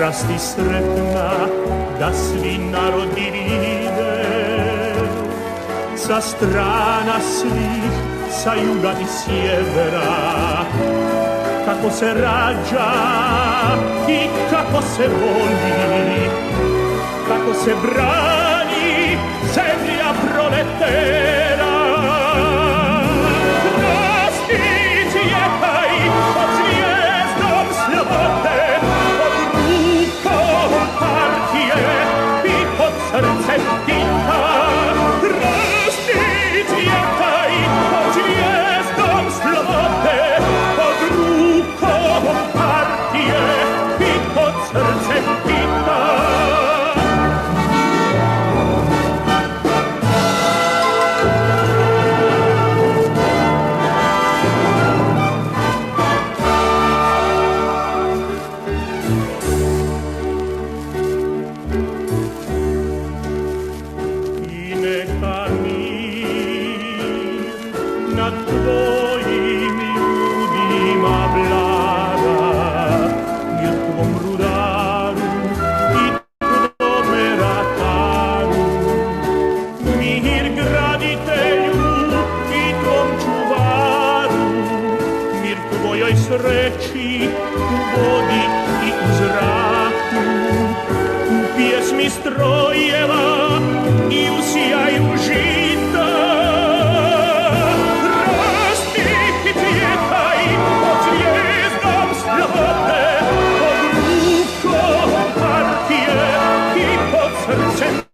Rasti sretna da svi narodi vide, sa strana svih, sa juga i sjevera, kako se rađa i kako se voli, kako se brani zemlja proletera. Rasti cvjetaj pod zvijezdom slobode, partije i pod srcem Tita. Rasti cvjetaj pod zvijezdom slobode, pod rukom partije i pod srcem Tita. toj sreći u vodi i u zraku, u pjesmi strojeva i u sjaju žita. Raspi cvjetaj pod zvijezdom slobode, pod rukom partije i pod srcem.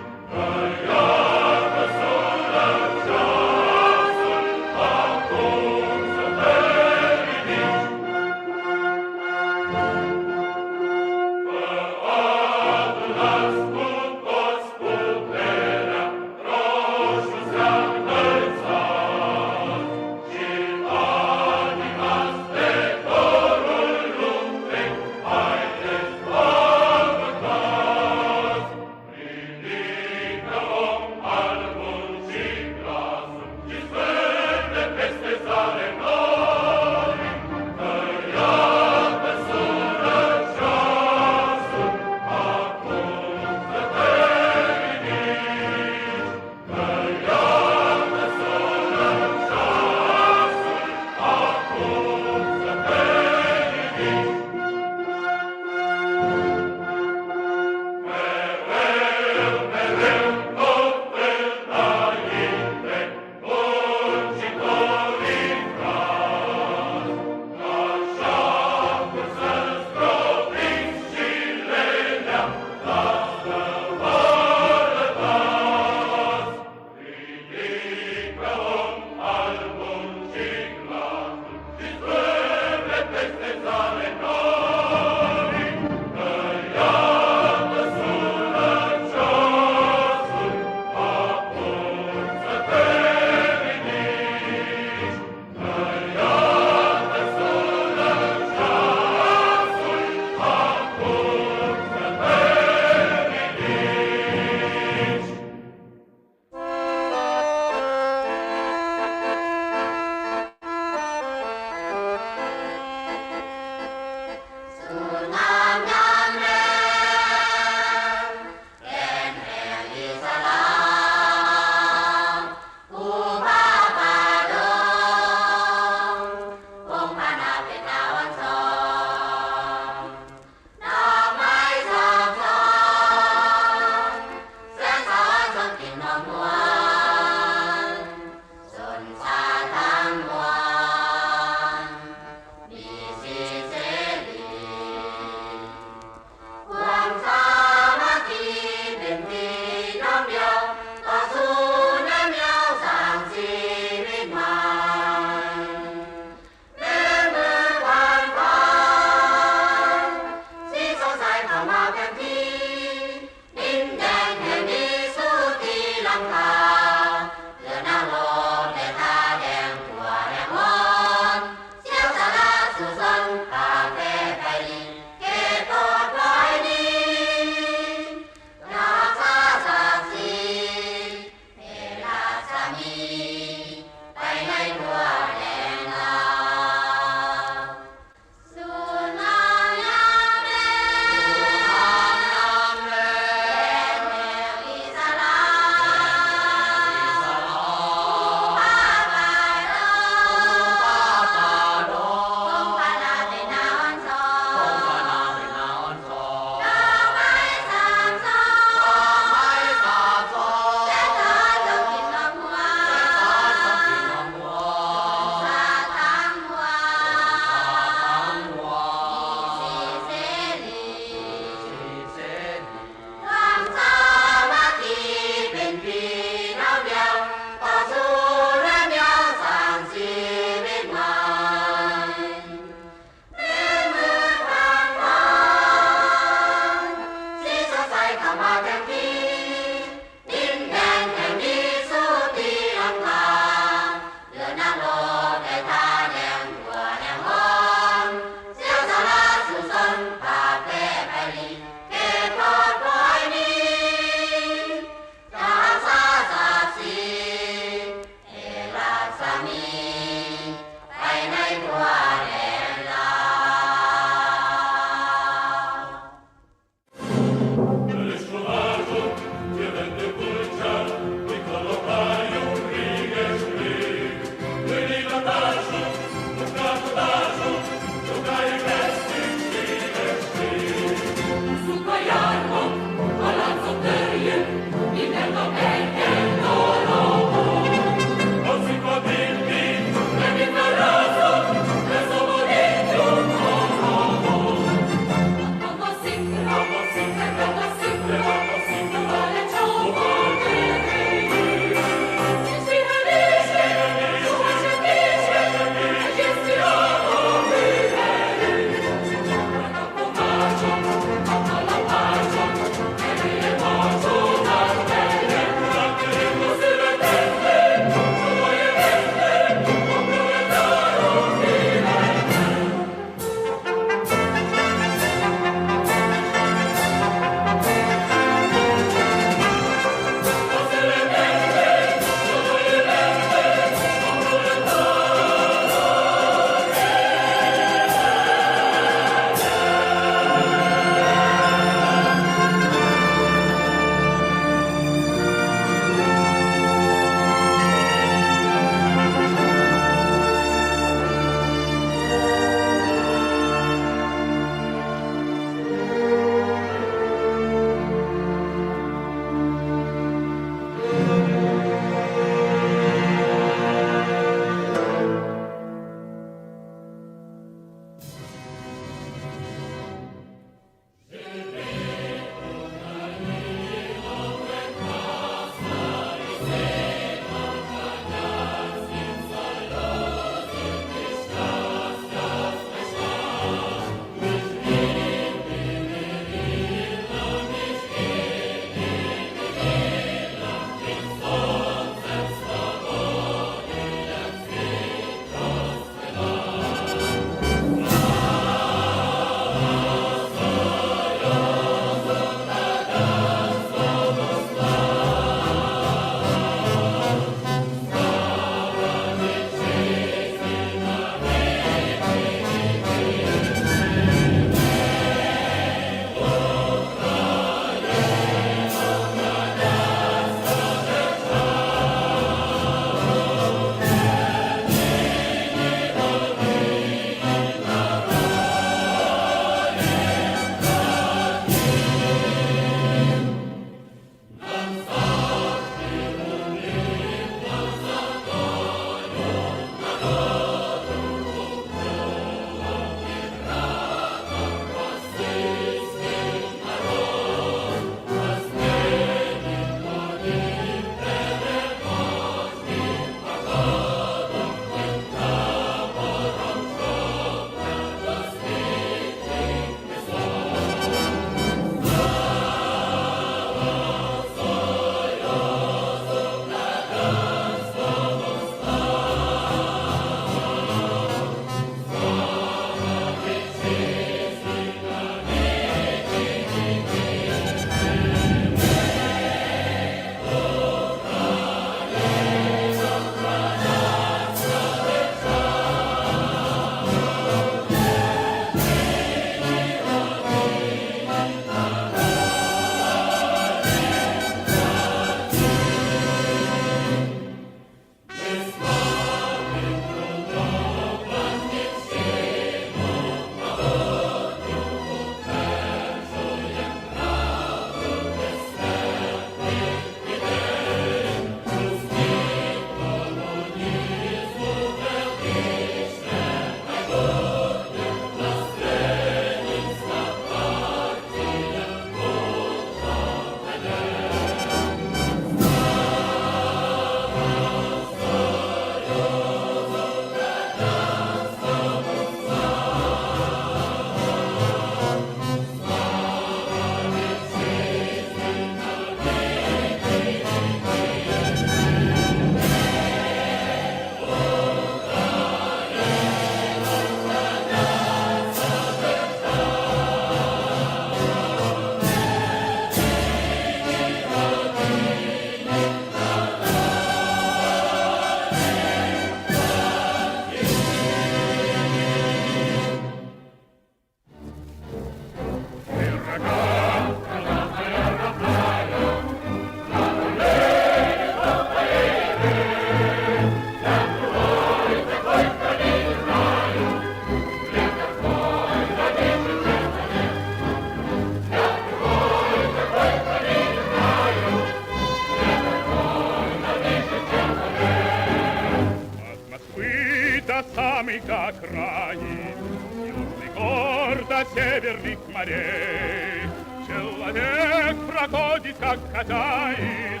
до самых окраин, южный гор до северных морей. Человек проходит, как хозяин,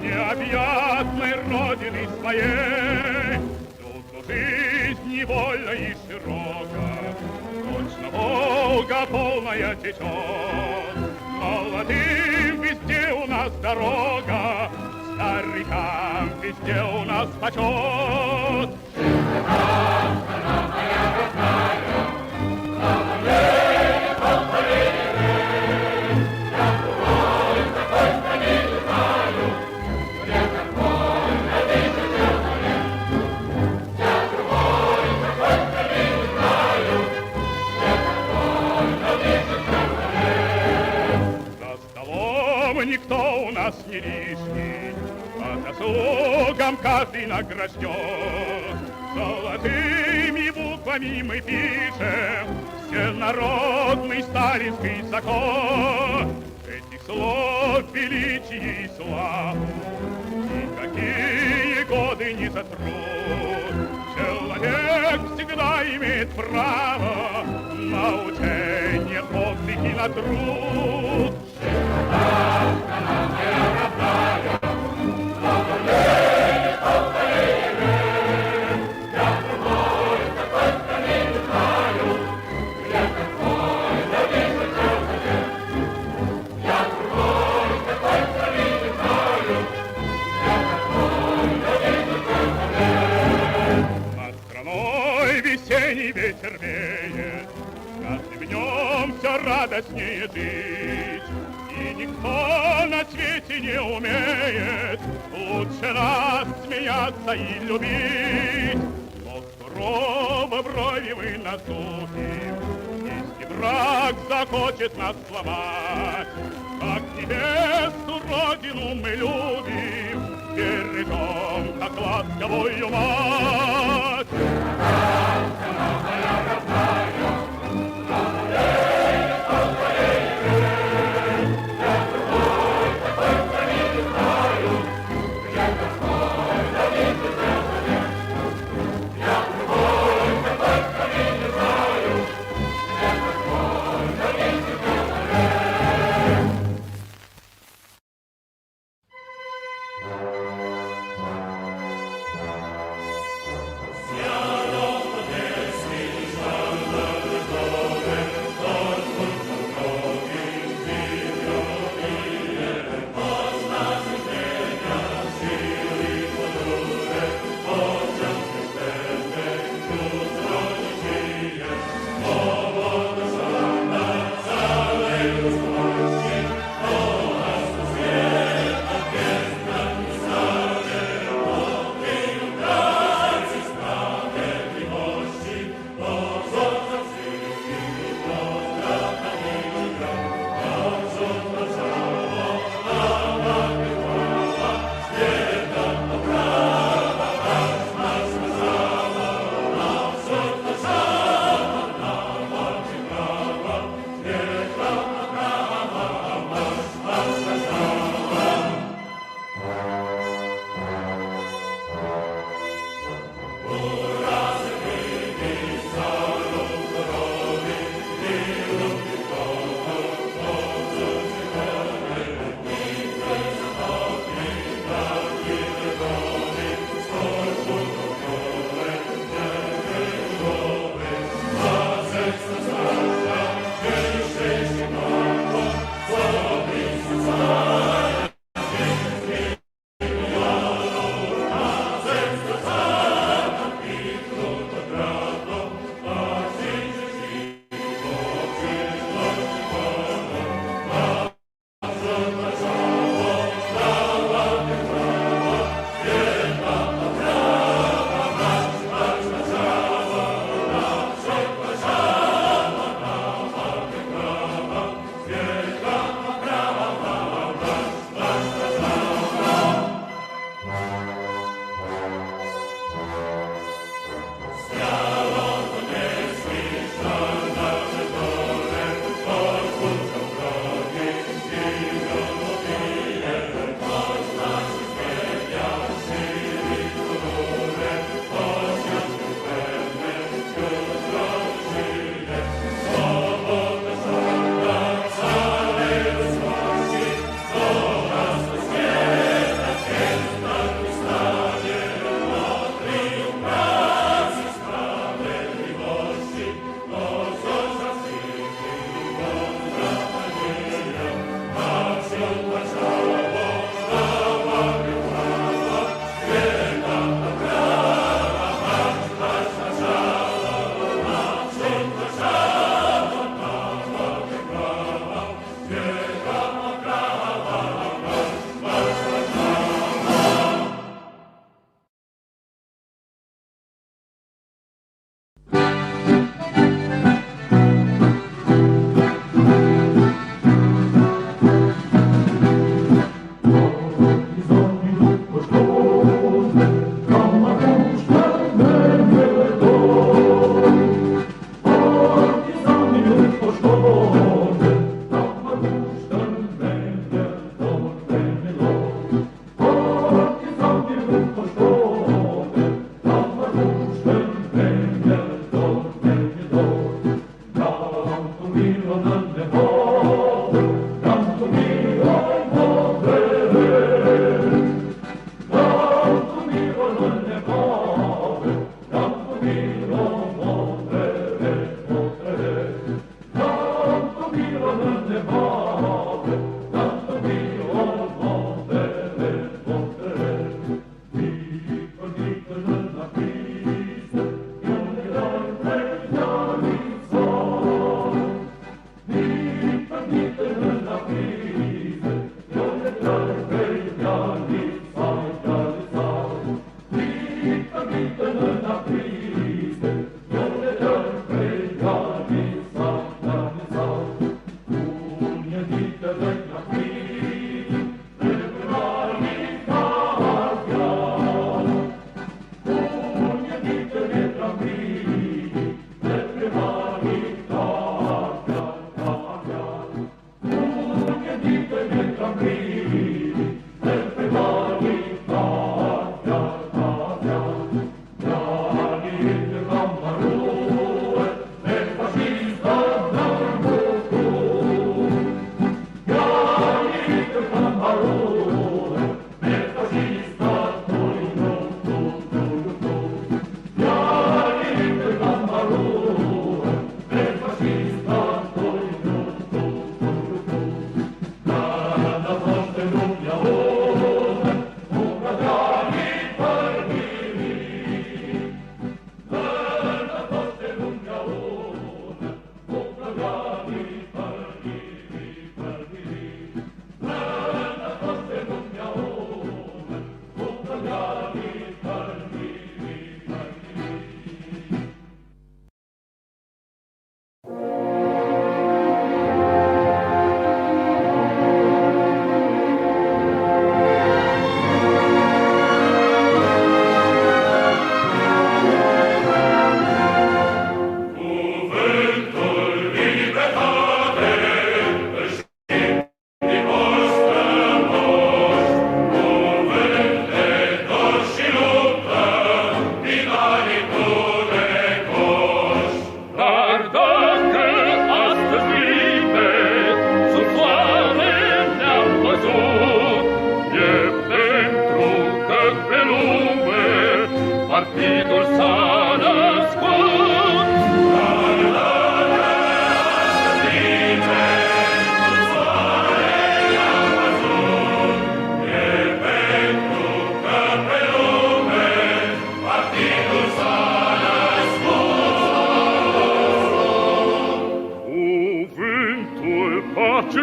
необъятной родины своей. Тут жизнь невольна и широка, точно Волга полная течет. Молодым везде у нас дорога, старикам везде у нас почет. Страна моя родная, слава ей, слава ей, я другой такой страны не знаю, мне такой на тысячу лет. Я другой такой страны не знаю, мне такой на тысячу лет. За столом никто у нас не лишний, по заслугам каждый награжден. Золотыми буквами мы пишем всенародный сталинский закон. Этих слов величие и славу никакие годы не сотрут. Человек всегда имеет право на учение, подвиг и на труд. Страна моя родная, слава ей, слава ей, я другой такой страны не знаю, я такой на тысячу лет. Я другой такой страны не знаю, я такой на тысячу лет. Над страной весенний ветер веет, каждым днем все радостнее жить. И никто на свете не умеет лучше нас смеяться и любить. Но сурово брови мы насупим, если враг захочет нас сломать. Как небесную родину мы любим, бережем, как ласковую мать. Страна моя родная, слава ей, слава ей, я другой такой страны не знаю, я такой на тысячу лет. Я другой такой страны не знаю, я такой на тысячу лет. Свято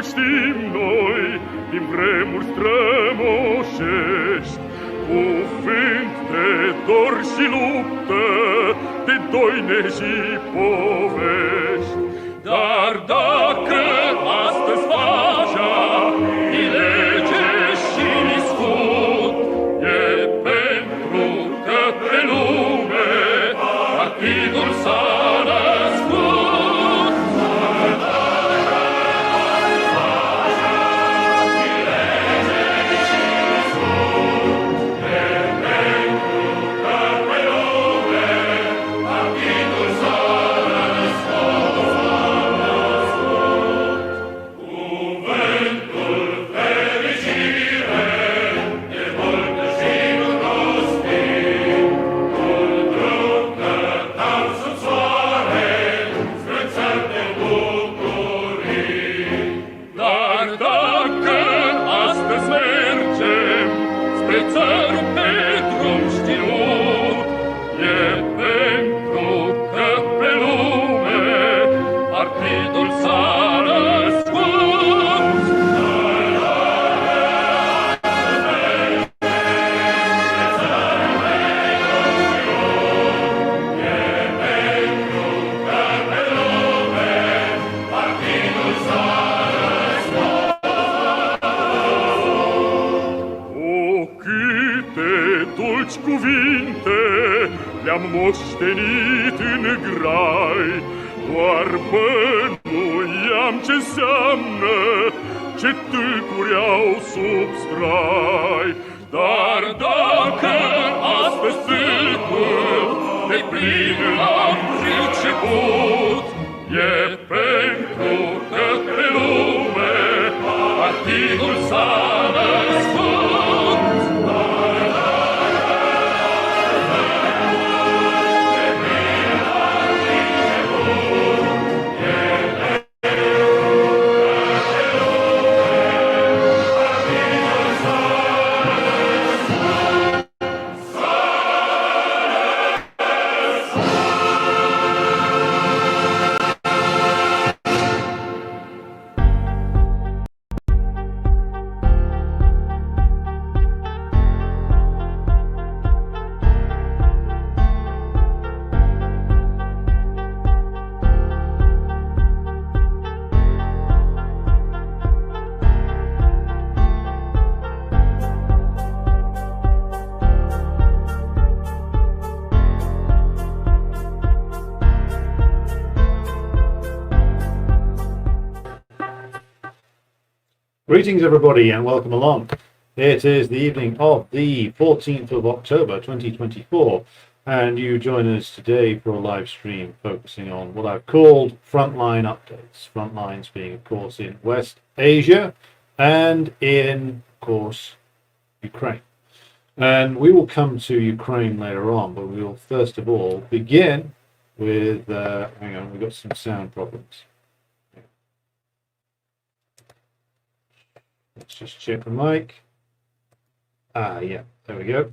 știm noi, din vremuri strămoșești, cuvânt de dor și luptă, de doine și povești. Dar dacă astăzi pacea e lege și scut, e pentru că pe lume partidul s-a născut. Le-am moștenit în grai, doar bănuiam ce înseamnă, ce tâlcuri au sub strai. Dar dacă astăzi tâlcul de plin l-am priceput, e pentru că pe lume partidul s-a născut. Greetings everybody and welcome along. It is the evening of the 14th of October 2024 and you join us today for a live stream focusing on what I've called Frontline Updates. Frontlines being of course in West Asia and in of course Ukraine. And we will come to Ukraine later on, but we will first of all begin with, hang on, we've got some sound problems. Let's just check the mic. Yeah, there we go.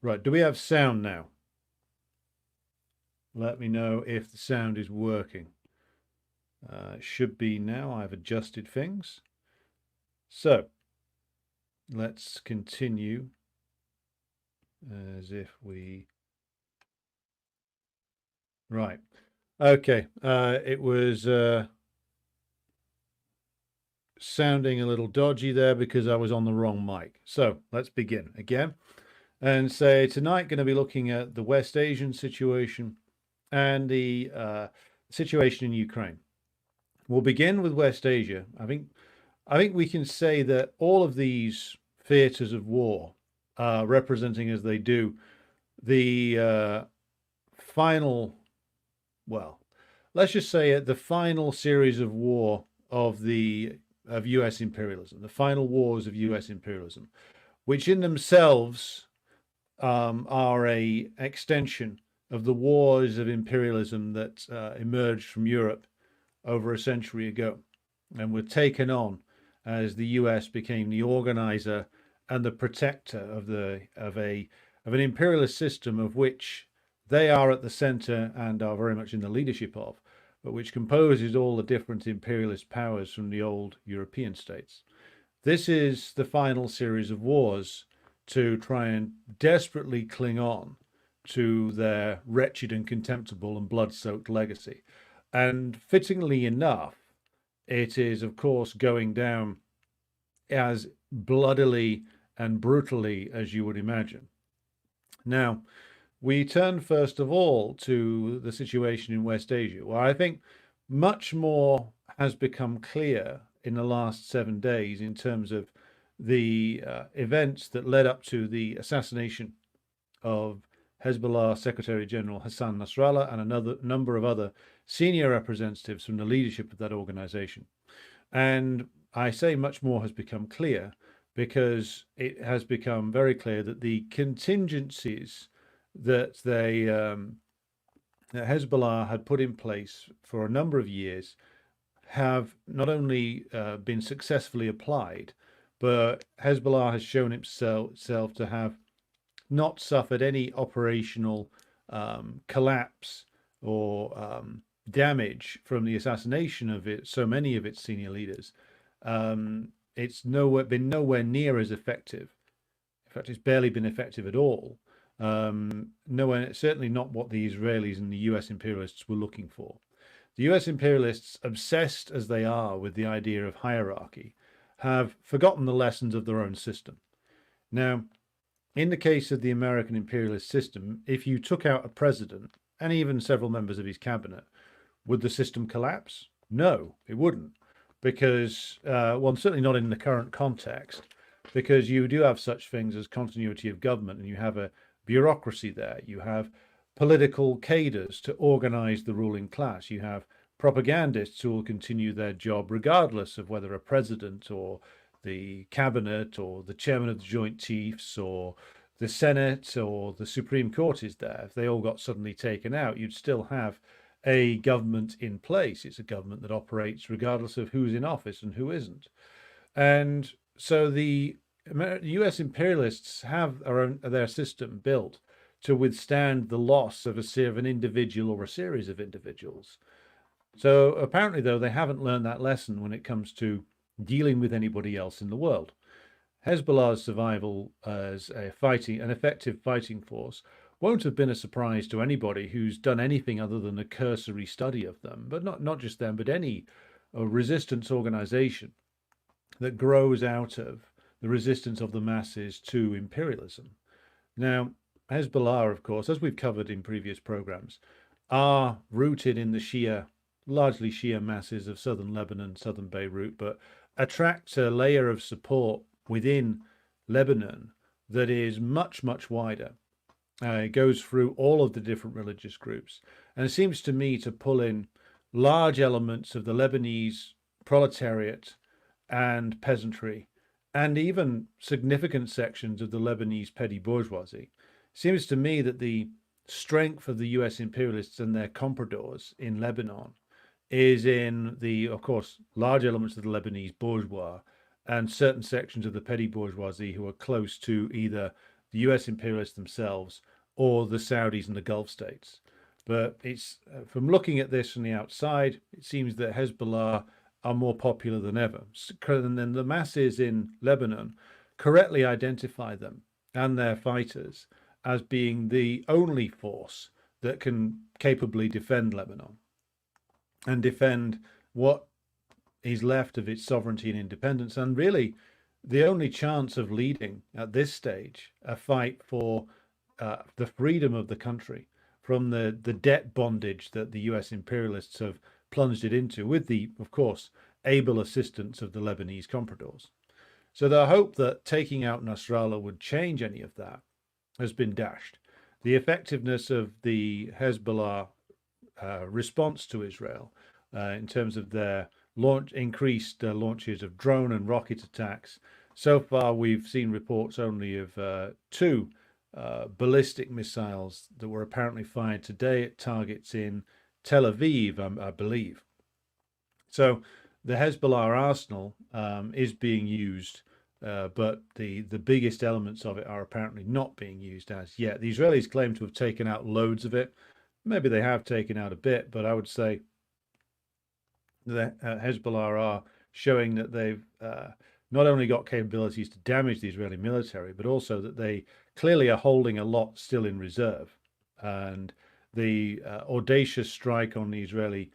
Right, do we have sound now? Let me know if the sound is working. It should be now. I've adjusted things. So, let's continue as if we... Right. Okay, it was... sounding a little dodgy there because I was on the wrong mic. So let's begin again and say tonight going to be looking at the West Asian situation and the situation in Ukraine. We'll begin with West Asia. I think we can say that all of these theaters of war, representing as they do the final, well, let's just say it, the final series of war of US imperialism, the final wars of US imperialism, which in themselves are a extension of the wars of imperialism that emerged from Europe over a century ago and were taken on as the US became the organizer and the protector of an imperialist system of which they are at the center and are very much in the leadership of, but which composes all the different imperialist powers from the old European states. This is the final series of wars to try and desperately cling on to their wretched and contemptible and blood-soaked legacy. And fittingly enough, it is, of course, going down as bloodily and brutally as you would imagine. Now, we turn first of all to the situation in West Asia, where I think much more has become clear in the last 7 days in terms of the events that led up to the assassination of Hezbollah Secretary General Hassan Nasrallah and another number of other senior representatives from the leadership of that organization. And I say much more has become clear because it has become very clear that the contingencies that that Hezbollah had put in place for a number of years have not only been successfully applied, but Hezbollah has shown itself to have not suffered any operational collapse or damage from the assassination of so many of its senior leaders. It's been nowhere near as effective. In fact, it's barely been effective at all. Nowhere, certainly not what the Israelis and the US imperialists were looking for. The US imperialists, obsessed as they are with the idea of hierarchy, have forgotten the lessons of their own system. Now, in the case of the American imperialist system, if you took out a president and even several members of his cabinet, would the system collapse? No, it wouldn't, because, well, certainly not in the current context, because you do have such things as continuity of government, and you have a bureaucracy there. You have political cadres to organize the ruling class. You have propagandists who will continue their job regardless of whether a president or the cabinet or the chairman of the Joint Chiefs or the Senate or the Supreme Court is there. If they all got suddenly taken out, you'd still have a government in place. It's a government that operates regardless of who's in office and who isn't. And so the US imperialists have their system built to withstand the loss of an individual or a series of individuals. So apparently, though, they haven't learned that lesson when it comes to dealing with anybody else in the world. Hezbollah's survival as an effective fighting force won't have been a surprise to anybody who's done anything other than a cursory study of them, but not just them, but any resistance organization that grows out of the resistance of the masses to imperialism. Now, Hezbollah, of course, as we've covered in previous programs, are rooted in the largely Shia masses of southern Lebanon, southern Beirut, but attract a layer of support within Lebanon that is much, much wider. It goes through all of the different religious groups, and it seems to me to pull in large elements of the Lebanese proletariat and peasantry, and even significant sections of the Lebanese petty bourgeoisie. It seems to me that the strength of the US imperialists and their compradors in Lebanon is in of course, large elements of the Lebanese bourgeois and certain sections of the petty bourgeoisie who are close to either the US imperialists themselves or the Saudis and the Gulf states. But it's from looking at this from the outside, it seems that Hezbollah are more popular than ever. And then the masses in Lebanon correctly identify them and their fighters as being the only force that can capably defend Lebanon and defend what is left of its sovereignty and independence, and really the only chance of leading at this stage a fight for the freedom of the country from the debt bondage that the US imperialists have plunged it into, with the, of course, able assistance of the Lebanese compradors. So the hope that taking out Nasrallah would change any of that has been dashed. The effectiveness of the Hezbollah response to Israel in terms of their increased launches of drone and rocket attacks. So far, we've seen reports only of 2 ballistic missiles that were apparently fired today at targets in Tel Aviv, I believe. So the Hezbollah arsenal is being used, but the biggest elements of it are apparently not being used as yet. The Israelis claim to have taken out loads of it. Maybe they have taken out a bit, but I would say the Hezbollah are showing that they've not only got capabilities to damage the Israeli military, but also that they clearly are holding a lot still in reserve. And the audacious strike on the Israeli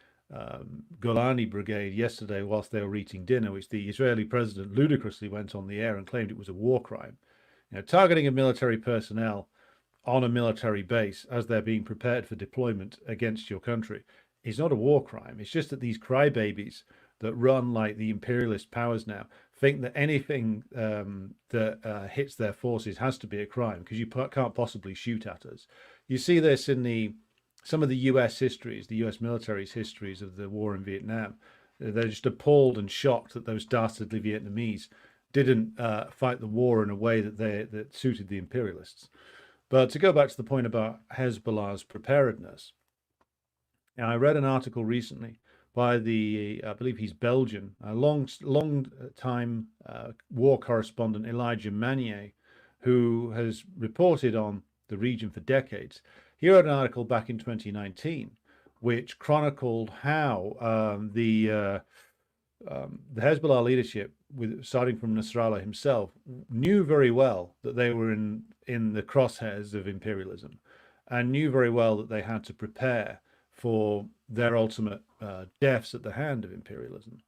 Golani brigade yesterday whilst they were eating dinner, which the Israeli president ludicrously went on the air and claimed it was a war crime. Targeting of military personnel on a military base as they're being prepared for deployment against your country is not a war crime. It's just that these crybabies that run like the imperialist powers now think that anything that hits their forces has to be a crime because you can't possibly shoot at us. You see this in some of the US histories, the US military's histories of the war in Vietnam. They're just appalled and shocked that those dastardly Vietnamese didn't fight the war in a way that suited the imperialists. But to go back to the point about Hezbollah's preparedness, now, I read an article recently by I believe he's Belgian, a long time war correspondent Elijah Manier, who has reported on the region for decades. He wrote an article back in 2019, which chronicled how the Hezbollah leadership, starting from Nasrallah himself, knew very well that they were in the crosshairs of imperialism, and knew very well that they had to prepare for their ultimate deaths at the hand of imperialism.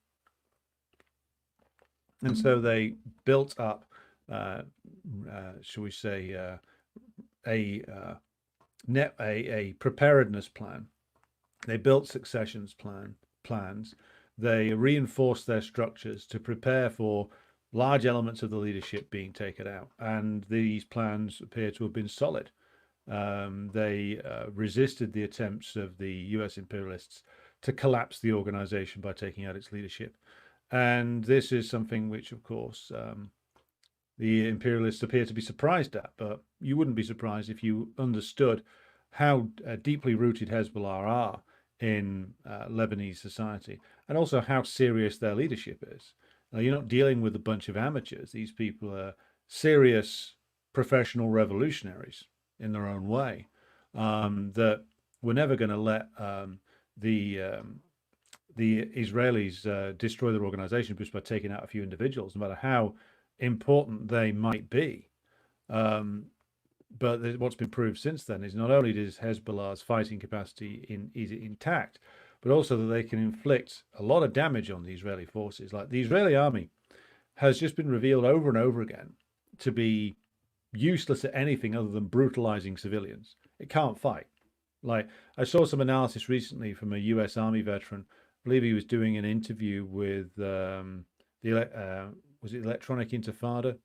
And so they built up, shall we say, a preparedness plan. They built successions plans. They reinforced their structures to prepare for large elements of the leadership being taken out. And these plans appear to have been solid. They resisted the attempts of the US imperialists to collapse the organization by taking out its leadership. And this is something which, of course, the imperialists appear to be surprised at, but you wouldn't be surprised if you understood how deeply rooted Hezbollah are in Lebanese society, and also how serious their leadership is. Now, you're not dealing with a bunch of amateurs. These people are serious professional revolutionaries in their own way, that we're never going to let the Israelis destroy their organization just by taking out a few individuals, no matter how important they might be. But what's been proved since then is not only does Hezbollah's fighting capacity is intact, but also that they can inflict a lot of damage on the Israeli forces. Like the Israeli army has just been revealed over and over again to be useless at anything other than brutalizing civilians. It can't fight. Like I saw some analysis recently from a US Army veteran. I believe he was doing an interview with was it Electronic Intifada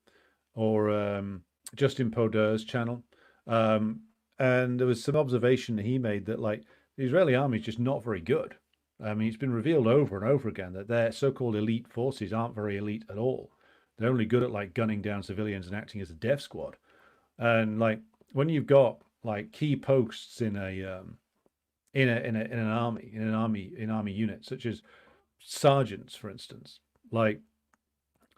or Justin Podeur's channel, and there was some observation that he made that like the Israeli army is just not very good. I mean, it's been revealed over and over again that their so-called elite forces aren't very elite at all. They're only good at like gunning down civilians and acting as a death squad. And like when you've got like key posts in an army unit, such as sergeants, for instance, like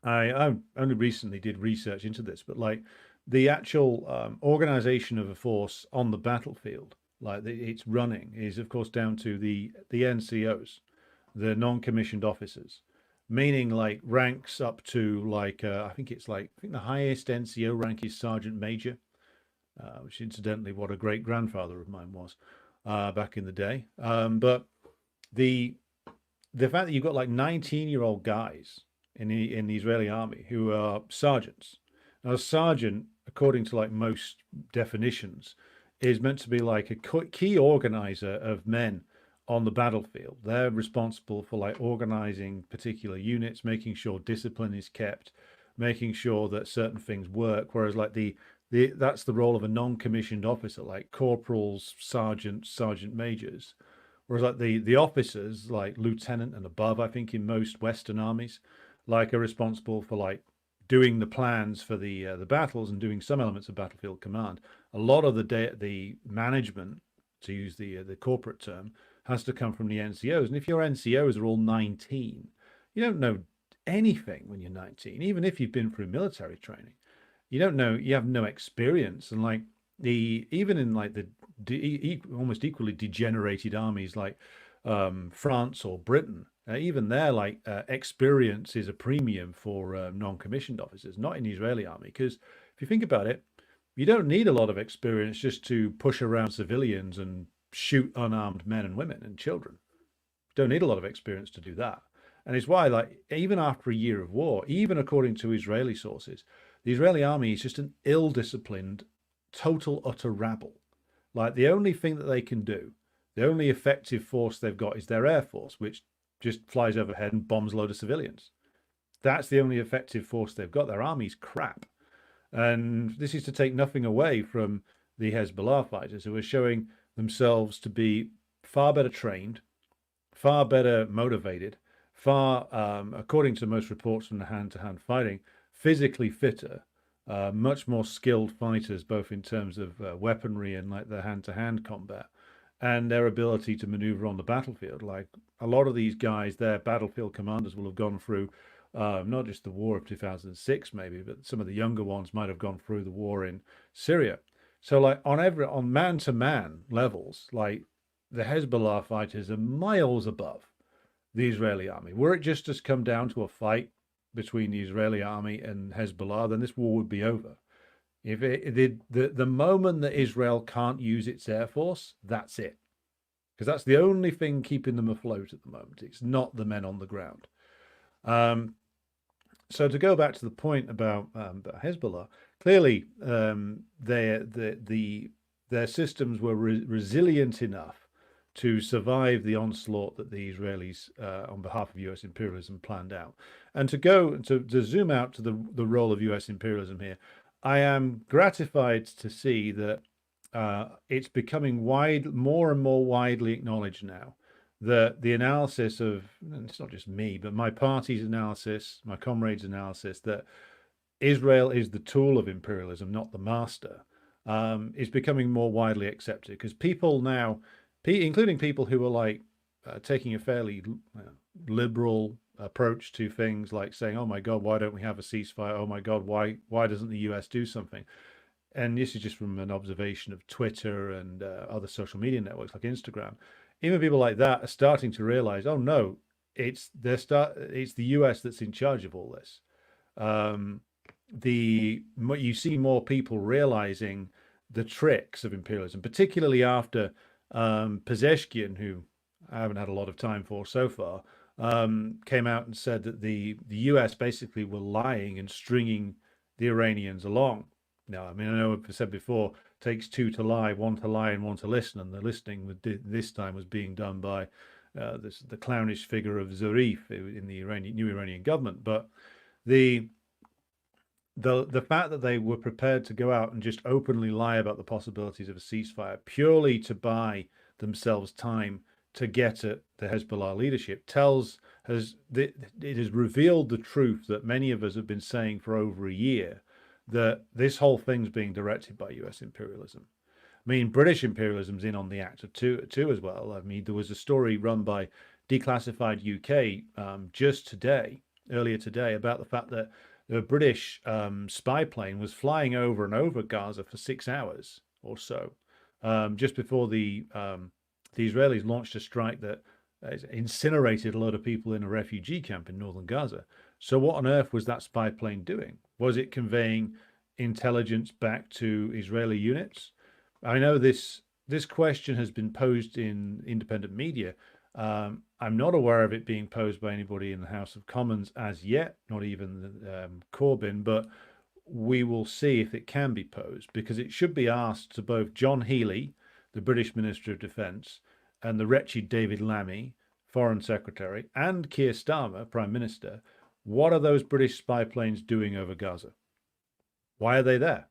I only recently did research into this, but like the actual organization of a force on the battlefield, like it's running, is of course down to the NCOs, the non-commissioned officers, meaning like ranks up to like I think the highest NCO rank is Sergeant Major, which incidentally what a great grandfather of mine was back in the day. But the fact that you've got like 19-year-old guys in the Israeli army who are sergeants. Now, a sergeant, according to like most definitions, is meant to be like a key organizer of men on the battlefield. They're responsible for like organizing particular units, making sure discipline is kept, making sure that certain things work. Whereas like that's the role of a non-commissioned officer, like corporals, sergeants, sergeant majors. Whereas like the officers, like lieutenant and above, I think in most Western armies, like are responsible for like doing the plans for the battles and doing some elements of battlefield command. A lot of the management, to use the corporate term, has to come from the NCOs. And if your NCOs are all 19, you don't know anything when you're 19, even if you've been through military training. You don't know, you have no experience. And like even in like the almost equally degenerated armies like France or Britain. Even there, like experience is a premium for non-commissioned officers, not in the Israeli army. Because if you think about it, you don't need a lot of experience just to push around civilians and shoot unarmed men and women and children. Don't need a lot of experience to do that. And it's why, like, even after a year of war, even according to Israeli sources, the Israeli army is just an ill-disciplined, total, utter rabble. Like, the only thing that they can do, the only effective force they've got is their air force, which just flies overhead and bombs a load of civilians. That's the only effective force they've got. Their army's crap. And this is to take nothing away from the Hezbollah fighters, who are showing themselves to be far better trained, far better motivated, far, according to most reports from the hand-to-hand fighting, physically fitter, much more skilled fighters, both in terms of weaponry and like their hand-to-hand combat, and their ability to maneuver on the battlefield. Like, a lot of these guys, their battlefield commanders will have gone through not just the war of 2006, maybe, but some of the younger ones might have gone through the war in Syria. So, like, on man-to-man levels, like, the Hezbollah fighters are miles above the Israeli army. Were it just to come down to a fight between the Israeli army and Hezbollah, then this war would be over. If the moment that Israel can't use its air force, that's it. Because that's the only thing keeping them afloat at the moment. It's not the men on the ground. So to go back to the point about Hezbollah, clearly their systems were resilient enough to survive the onslaught that the Israelis, on behalf of US imperialism, planned out. And to zoom out to the role of US imperialism here, I am gratified to see that it's becoming more and more widely acknowledged now that the analysis of, and it's not just me, but my party's analysis, my comrades' analysis, that Israel is the tool of imperialism, not the master, is becoming more widely accepted, because people now, including people who are like taking a fairly liberal approach to things, like saying, oh my God, why don't we have a ceasefire? Oh my God, why doesn't the US do something? And this is just from an observation of Twitter and other social media networks like Instagram. Even people like that are starting to realize, oh no, it's the US that's in charge of all this. You see more people realizing the tricks of imperialism, particularly after Pezeshkian, who I haven't had a lot of time for so far, came out and said that the US basically were lying and stringing the Iranians along. Now, I mean, I know I've said before, it takes two to lie and one to listen, and the listening this time was being done by the clownish figure of Zarif in the new Iranian government. But the fact that they were prepared to go out and just openly lie about the possibilities of a ceasefire purely to buy themselves time to get at the Hezbollah leadership it has revealed the truth that many of us have been saying for over a year, that this whole thing's being directed by US imperialism. I mean, British imperialism's in on the act too as well. I mean, there was a story run by Declassified UK earlier today, about the fact that the British spy plane was flying over and over Gaza for 6 hours or so, just before the Israelis launched a strike that incinerated a lot of people in a refugee camp in northern Gaza. So what on earth was that spy plane doing? Was it conveying intelligence back to Israeli units? I know this question has been posed in independent media. I'm not aware of it being posed by anybody in the House of Commons as yet, not even Corbyn, but we will see if it can be posed, because it should be asked to both John Healey, the British Minister of Defence, and the wretched David Lammy, Foreign Secretary, and Keir Starmer, Prime Minister. What are those British spy planes doing over Gaza? Why are they there?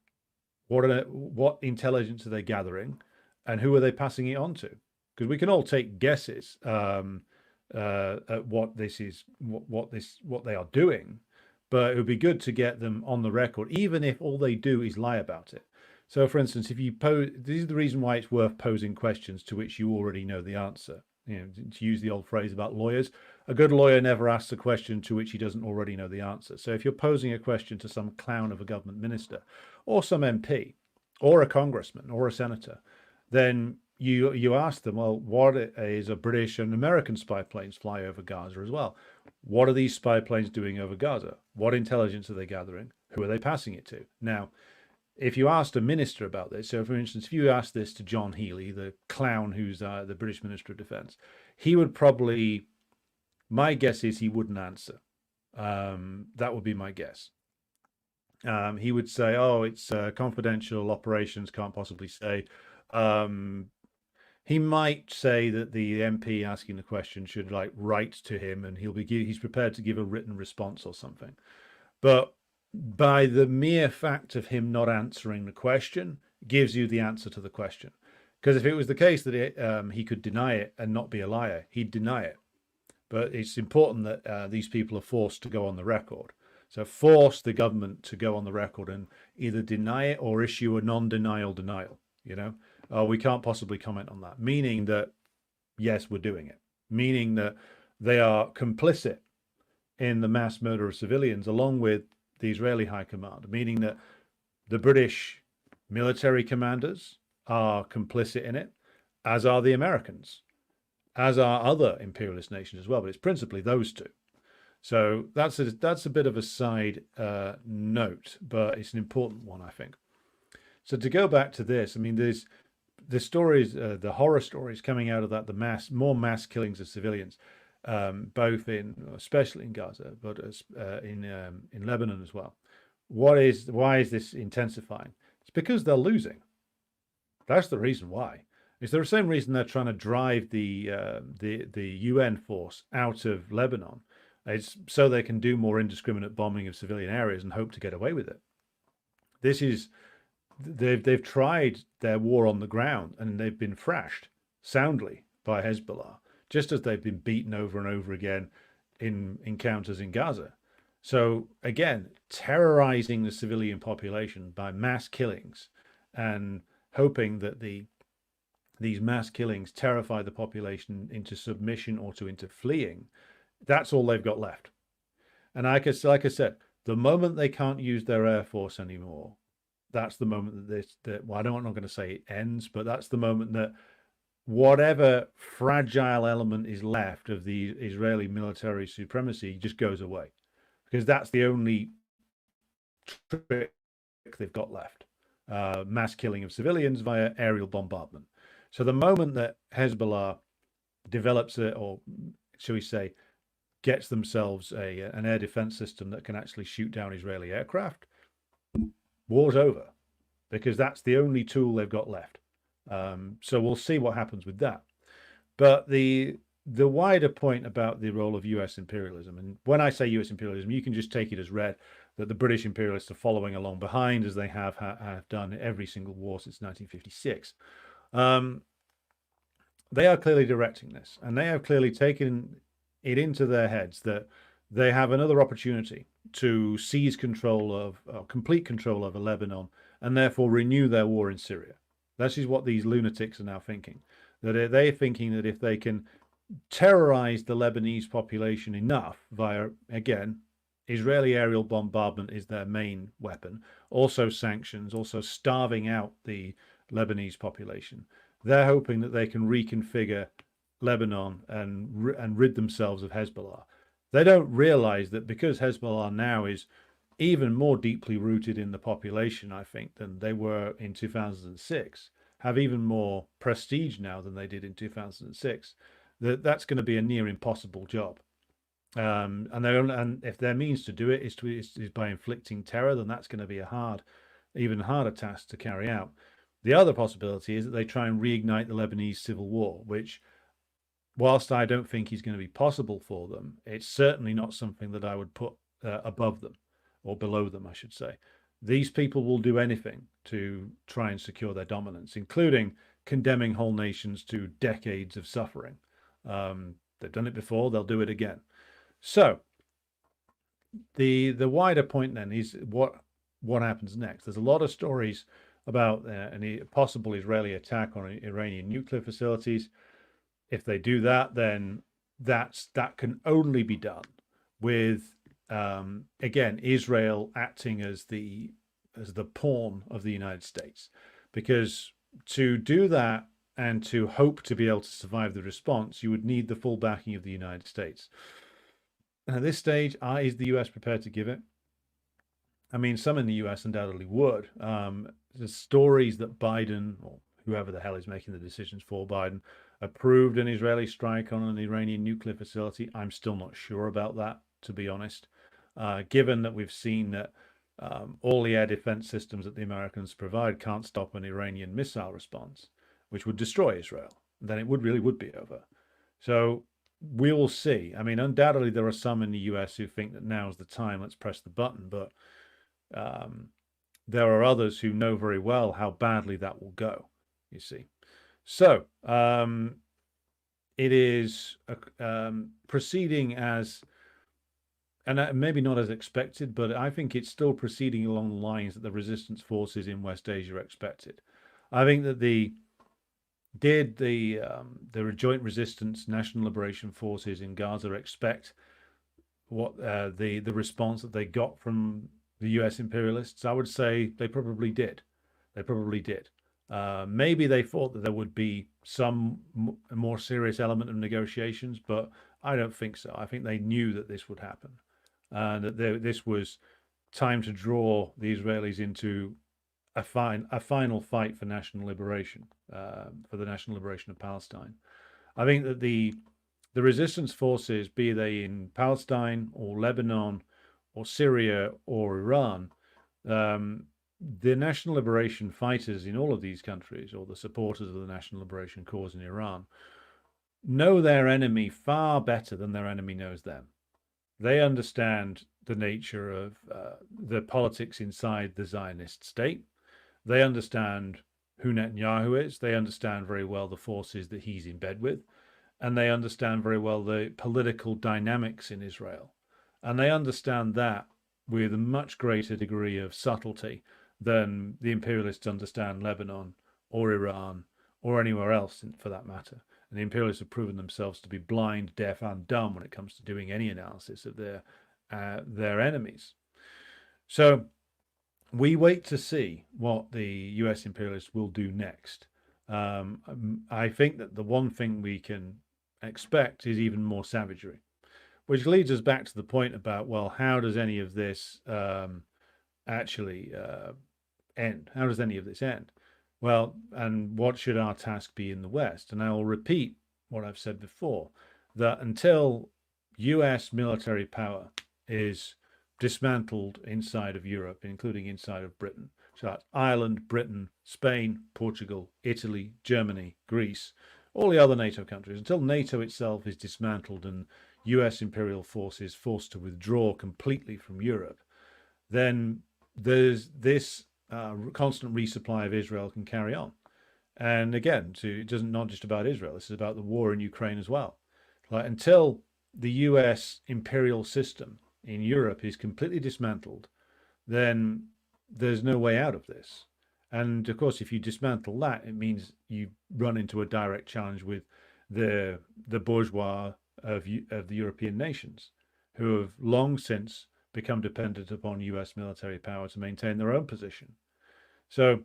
What intelligence are they gathering, and who are they passing it on to? Because we can all take guesses at what they are doing, but it would be good to get them on the record, even if all they do is lie about it. So, for instance, if you pose, this is the reason why it's worth posing questions to which you already know the answer. You know, to use the old phrase about lawyers, a good lawyer never asks a question to which he doesn't already know the answer. So if you're posing a question to some clown of a government minister, or some MP, or a congressman, or a senator, then you ask them, well, what is a British and American spy planes fly over Gaza as well? What are these spy planes doing over Gaza? What intelligence are they gathering? Who are they passing it to? Now, if you asked a minister about this, so for instance, if you asked this to John Healey, the clown who's the British Minister of Defence, he would probably, my guess is he wouldn't answer. That would be my guess. He would say, oh, it's confidential operations, can't possibly say. He might say that the MP asking the question should like write to him, and he's prepared to give a written response or something. But by the mere fact of him not answering the question gives you the answer to the question. Because if it was the case that he could deny it and not be a liar, he'd deny it. But it's important that these people are forced to go on the record. So force the government to go on the record and either deny it or issue a non-denial denial. We can't possibly comment on that, meaning that, yes, we're doing it, meaning that they are complicit in the mass murder of civilians, along with the Israeli high command, meaning that the British military commanders are complicit in it, as are the Americans, as are other imperialist nations as well, but it's principally those two. So that's a bit of a side note, but it's an important one, I think. So to go back to this, I mean, there's the stories, the horror stories coming out of that, more mass killings of civilians, especially in Gaza, but in Lebanon as well. Why is this intensifying? It's because they're losing. That's the reason why. It's the same reason they're trying to drive the UN force out of Lebanon. It's so they can do more indiscriminate bombing of civilian areas and hope to get away with it. They've tried their war on the ground and they've been thrashed soundly by Hezbollah, just as they've been beaten over and over again in encounters in Gaza. So again, terrorizing the civilian population by mass killings and hoping that these mass killings terrify the population into submission or into fleeing. That's all they've got left. And like I said, the moment they can't use their air force anymore, that's the moment that well, I'm not going to say it ends, but that's the moment that whatever fragile element is left of the Israeli military supremacy just goes away, because that's the only trick they've got left. Mass killing of civilians via aerial bombardment. So the moment that Hezbollah develops it, or shall we say, gets themselves an air defense system that can actually shoot down Israeli aircraft, war's over, because that's the only tool they've got left. So we'll see what happens with that. But the wider point about the role of US imperialism, and when I say US imperialism, you can just take it as read that the British imperialists are following along behind, as they have done every single war since 1956. They are clearly directing this, and they have clearly taken it into their heads that they have another opportunity to seize control of, complete control over Lebanon, and therefore renew their war in Syria. This is what these lunatics are now thinking. That they're thinking that if they can terrorize the Lebanese population enough via, again, Israeli aerial bombardment is their main weapon, also sanctions, also starving out the Lebanese population. They're hoping that they can reconfigure Lebanon and rid themselves of Hezbollah. They don't realize that because Hezbollah now is even more deeply rooted in the population, I think, than they were in 2006, have even more prestige now than they did in 2006, that's going to be a near impossible job. And if their means to do it is by inflicting terror, then that's going to be a even harder task to carry out. The other possibility is that they try and reignite the Lebanese civil war, which, whilst I don't think is going to be possible for them, it's certainly not something that I would put above them, or below them, I should say. These people will do anything to try and secure their dominance, including condemning whole nations to decades of suffering. They've done it before, they'll do it again. So the wider point then is what happens next. There's a lot of stories about a possible Israeli attack on Iranian nuclear facilities. If they do that, then that can only be done with again, Israel acting as the pawn of the United States, because to do that and to hope to be able to survive the response, you would need the full backing of the United States. And at this stage, is the US prepared to give it? I mean, some in the US undoubtedly would. The stories that Biden, or whoever the hell is making the decisions for Biden, approved an Israeli strike on an Iranian nuclear facility, I'm still not sure about that, to be honest. Given that we've seen that all the air defense systems that the Americans provide can't stop an Iranian missile response, which would destroy Israel, then it really would be over. So we will see. I mean, undoubtedly there are some in the US who think that now's the time, let's press the button, but there are others who know very well how badly that will go, you see. So it is proceeding as, and maybe not as expected, but I think it's still proceeding along the lines that the resistance forces in West Asia expected. I think that the Joint Resistance National Liberation Forces in Gaza expect what the response that they got from the US imperialists? I would say they probably did. They probably did. Maybe they thought that there would be some more serious element of negotiations, but I don't think so. I think they knew that this would happen, and that this was time to draw the Israelis into a final fight for national liberation, for the national liberation of Palestine. I think that the resistance forces, be they in Palestine or Lebanon or Syria or Iran, the national liberation fighters in all of these countries, or the supporters of the national liberation cause in Iran, know their enemy far better than their enemy knows them. They understand the nature of the politics inside the Zionist state. They understand who Netanyahu is. They understand very well the forces that he's in bed with. And they understand very well the political dynamics in Israel. And they understand that with a much greater degree of subtlety than the imperialists understand Lebanon or Iran or anywhere else for that matter. And the imperialists have proven themselves to be blind, deaf, and dumb when it comes to doing any analysis of their enemies. So we wait to see what the US imperialists will do next. I think that the one thing we can expect is even more savagery, which leads us back to the point about, well, how does any of this actually end? How does any of this end? Well, and what should our task be in the West? And I will repeat what I've said before, that until US military power is dismantled inside of Europe, including inside of Britain, so that's Ireland, Britain, Spain, Portugal, Italy, Germany, Greece, all the other NATO countries, until NATO itself is dismantled and US imperial forces forced to withdraw completely from Europe, then there's this constant resupply of Israel can carry on. And again, it doesn't not just about Israel. This is about the war in Ukraine as well. Like, until the US imperial system in Europe is completely dismantled, then there's no way out of this. And of course, if you dismantle that, it means you run into a direct challenge with the bourgeois of the European nations, who have long since become dependent upon US military power to maintain their own position. So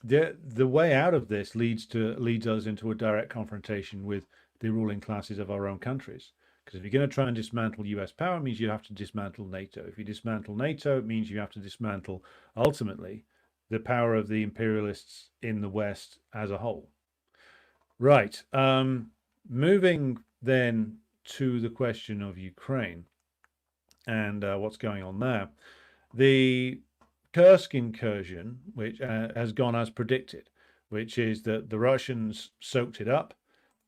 the way out of this leads us into a direct confrontation with the ruling classes of our own countries. Because if you're going to try and dismantle US power, it means you have to dismantle NATO. If you dismantle NATO, it means you have to dismantle, ultimately, the power of the imperialists in the West as a whole. Right. Moving then to the question of Ukraine and what's going on there. The Kursk incursion, which has gone as predicted, which is that the Russians soaked it up.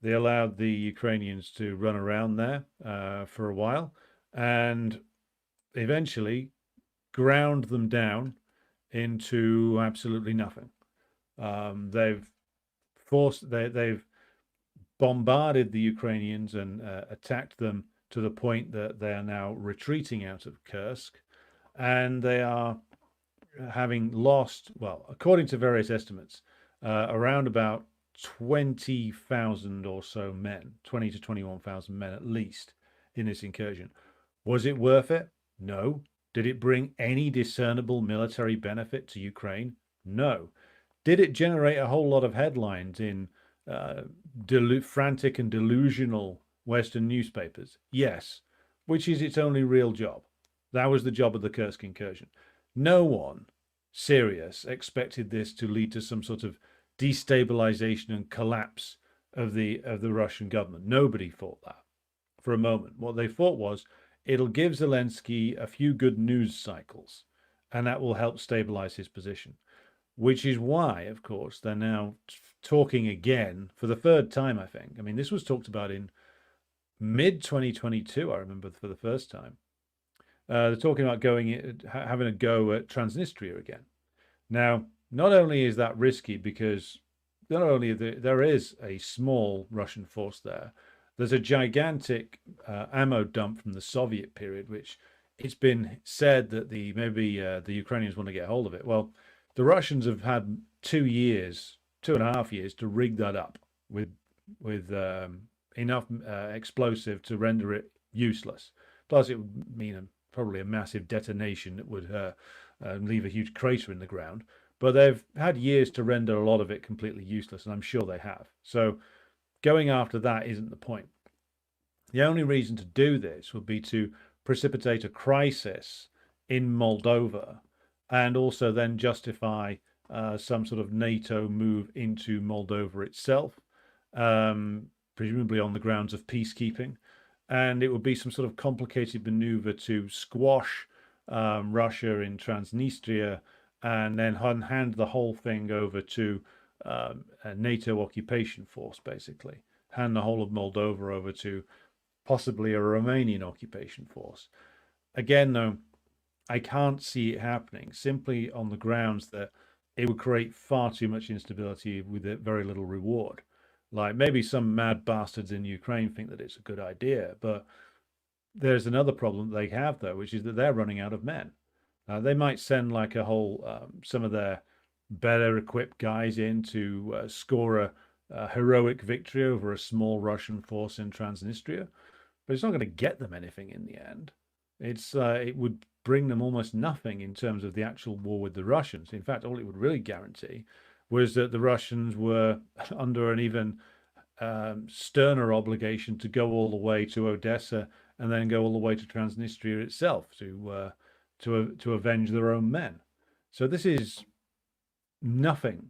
They allowed the Ukrainians to run around there for a while and eventually ground them down into absolutely nothing. They've bombarded the Ukrainians and attacked them to the point that they are now retreating out of Kursk, and they are having lost, well, according to various estimates, around about 20,000 or so men, 20 to 21,000 men at least, in this incursion. Was it worth it? No. Did it bring any discernible military benefit to Ukraine? No. Did it generate a whole lot of headlines in frantic and delusional Western newspapers? Yes, which is its only real job. That was the job of the Kursk incursion. No one serious expected this to lead to some sort of destabilization and collapse of the Russian government. Nobody thought that for a moment. What they thought was it'll give Zelensky a few good news cycles, and that will help stabilize his position. Which is why, of course, they're now talking again for the third time, I think. I mean, this was talked about in mid 2022, I remember, for the first time. They're talking about having a go at Transnistria again. Now, not only is that risky because not only there is a small Russian force there, there's a gigantic ammo dump from the Soviet period, which it's been said that maybe the Ukrainians want to get hold of it. Well, the Russians have had 2.5 years to rig that up with enough explosive to render it useless. Plus, it would mean probably a massive detonation that would leave a huge crater in the ground. But they've had years to render a lot of it completely useless, and I'm sure they have. So going after that isn't the point. The only reason to do this would be to precipitate a crisis in Moldova and also then justify some sort of NATO move into Moldova itself, presumably on the grounds of peacekeeping. And it would be some sort of complicated maneuver to squash Russia in Transnistria and then hand the whole thing over to a NATO occupation force, basically. Hand the whole of Moldova over to possibly a Romanian occupation force. Again, though, I can't see it happening simply on the grounds that it would create far too much instability with very little reward. Like maybe some mad bastards in Ukraine think that it's a good idea, but there's another problem they have, though, which is that they're running out of men. They might send like a whole, some of their better equipped guys in to score a heroic victory over a small Russian force in Transnistria, but it's not going to get them anything in the end. It would bring them almost nothing in terms of the actual war with the Russians. In fact, all it would really guarantee was that the Russians were under an even sterner obligation to go all the way to Odessa and then go all the way to Transnistria itself to avenge their own men. So this is nothing.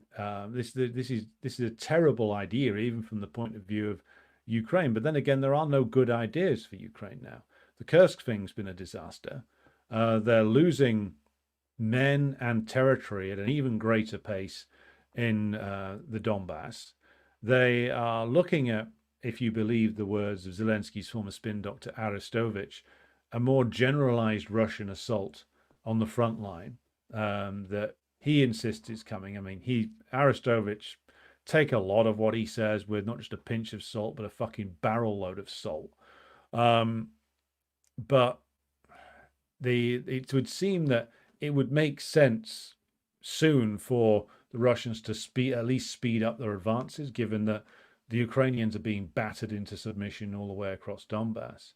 This is a terrible idea, even from the point of view of Ukraine. But then again, there are no good ideas for Ukraine now. The Kursk thing's been a disaster. They're losing men and territory at an even greater pace in the Donbass. They are looking at, if you believe the words of Zelensky's former spin doctor Arestovich, a more generalized Russian assault on the front line that he insists is coming. I mean, Arestovich, take a lot of what he says with not just a pinch of salt, but a fucking barrel load of salt. But it would seem that it would make sense soon for the Russians to at least speed up their advances, given that the Ukrainians are being battered into submission all the way across Donbass.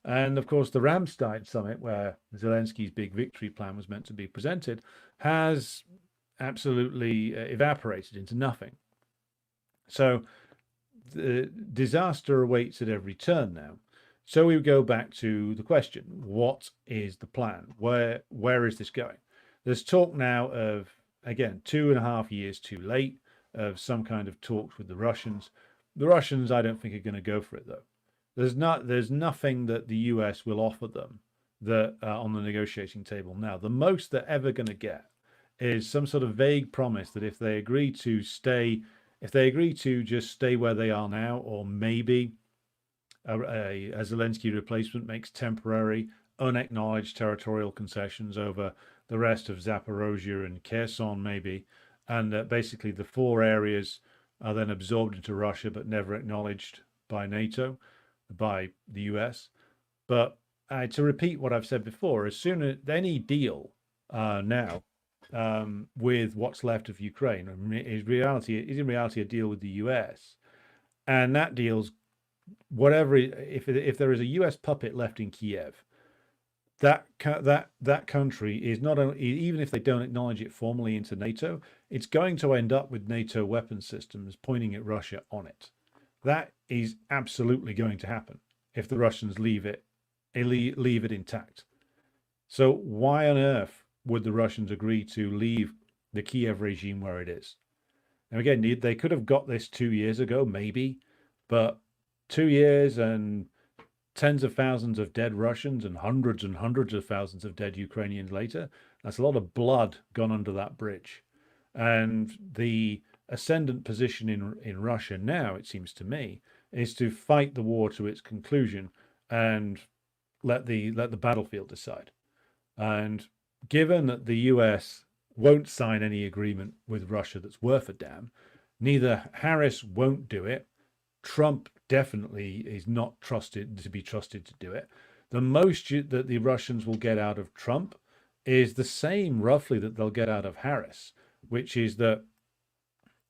And of course, the Ramstein summit, where Zelensky's big victory plan was meant to be presented, has absolutely evaporated into nothing. So the disaster awaits at every turn now. So we go back to the question: what is the plan? Where is this going? There's talk now of, again, 2.5 years too late, of some kind of talks with the Russians. The Russians, I don't think, are going to go for it, though. There's nothing that the US will offer them that on the negotiating table now. The most they're ever going to get is some sort of vague promise that if they agree to just stay where they are now, or maybe a Zelensky replacement makes temporary, unacknowledged territorial concessions over the rest of Zaporozhye and Kherson, maybe, and basically the 4 areas are then absorbed into Russia but never acknowledged by NATO, by the US. But to repeat what I've said before, as soon as any deal now with what's left of Ukraine is in reality a deal with the US, and that deal's whatever. If there is a US puppet left in Kiev, that country is not only, even if they don't acknowledge it formally into NATO, it's going to end up with NATO weapon systems pointing at Russia on it. That is absolutely going to happen if the Russians leave it intact. So why on earth would the Russians agree to leave the Kiev regime where it is? And again, they could have got this 2 years ago, maybe, but 2 years and tens of thousands of dead Russians and hundreds of thousands of dead Ukrainians later, that's a lot of blood gone under that bridge. And the ascendant position in Russia now, it seems to me, is to fight the war to its conclusion and let the battlefield decide. And given that the US won't sign any agreement with Russia that's worth a damn, neither Harris won't do it, Trump definitely is not trusted to do it. The most that the Russians will get out of Trump is the same roughly that they'll get out of Harris, which is that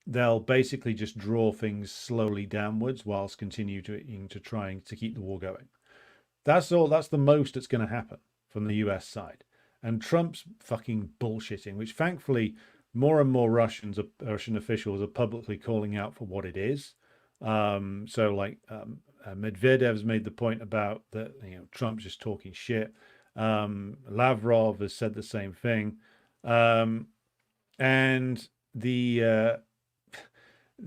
they'll basically just draw things slowly downwards whilst continuing to trying to keep the war going. That's all. That's the most that's going to happen from the US side. And Trump's fucking bullshitting, which thankfully more and more Russian officials are publicly calling out for what it is. So like Medvedev's made the point about that, Trump's just talking shit. Lavrov has said the same thing. And the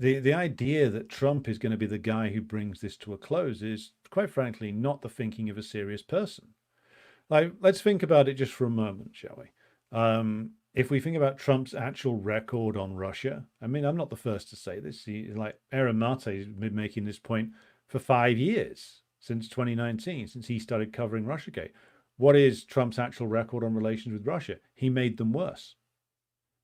idea that Trump is going to be the guy who brings this to a close is, quite frankly, not the thinking of a serious person. Like, let's think about it just for a moment, shall we? If we think about Trump's actual record on Russia, I mean, I'm not the first to say this. Aaron Mate has been making this point for 5 years, since 2019, since he started covering Russiagate. What is Trump's actual record on relations with Russia? He made them worse.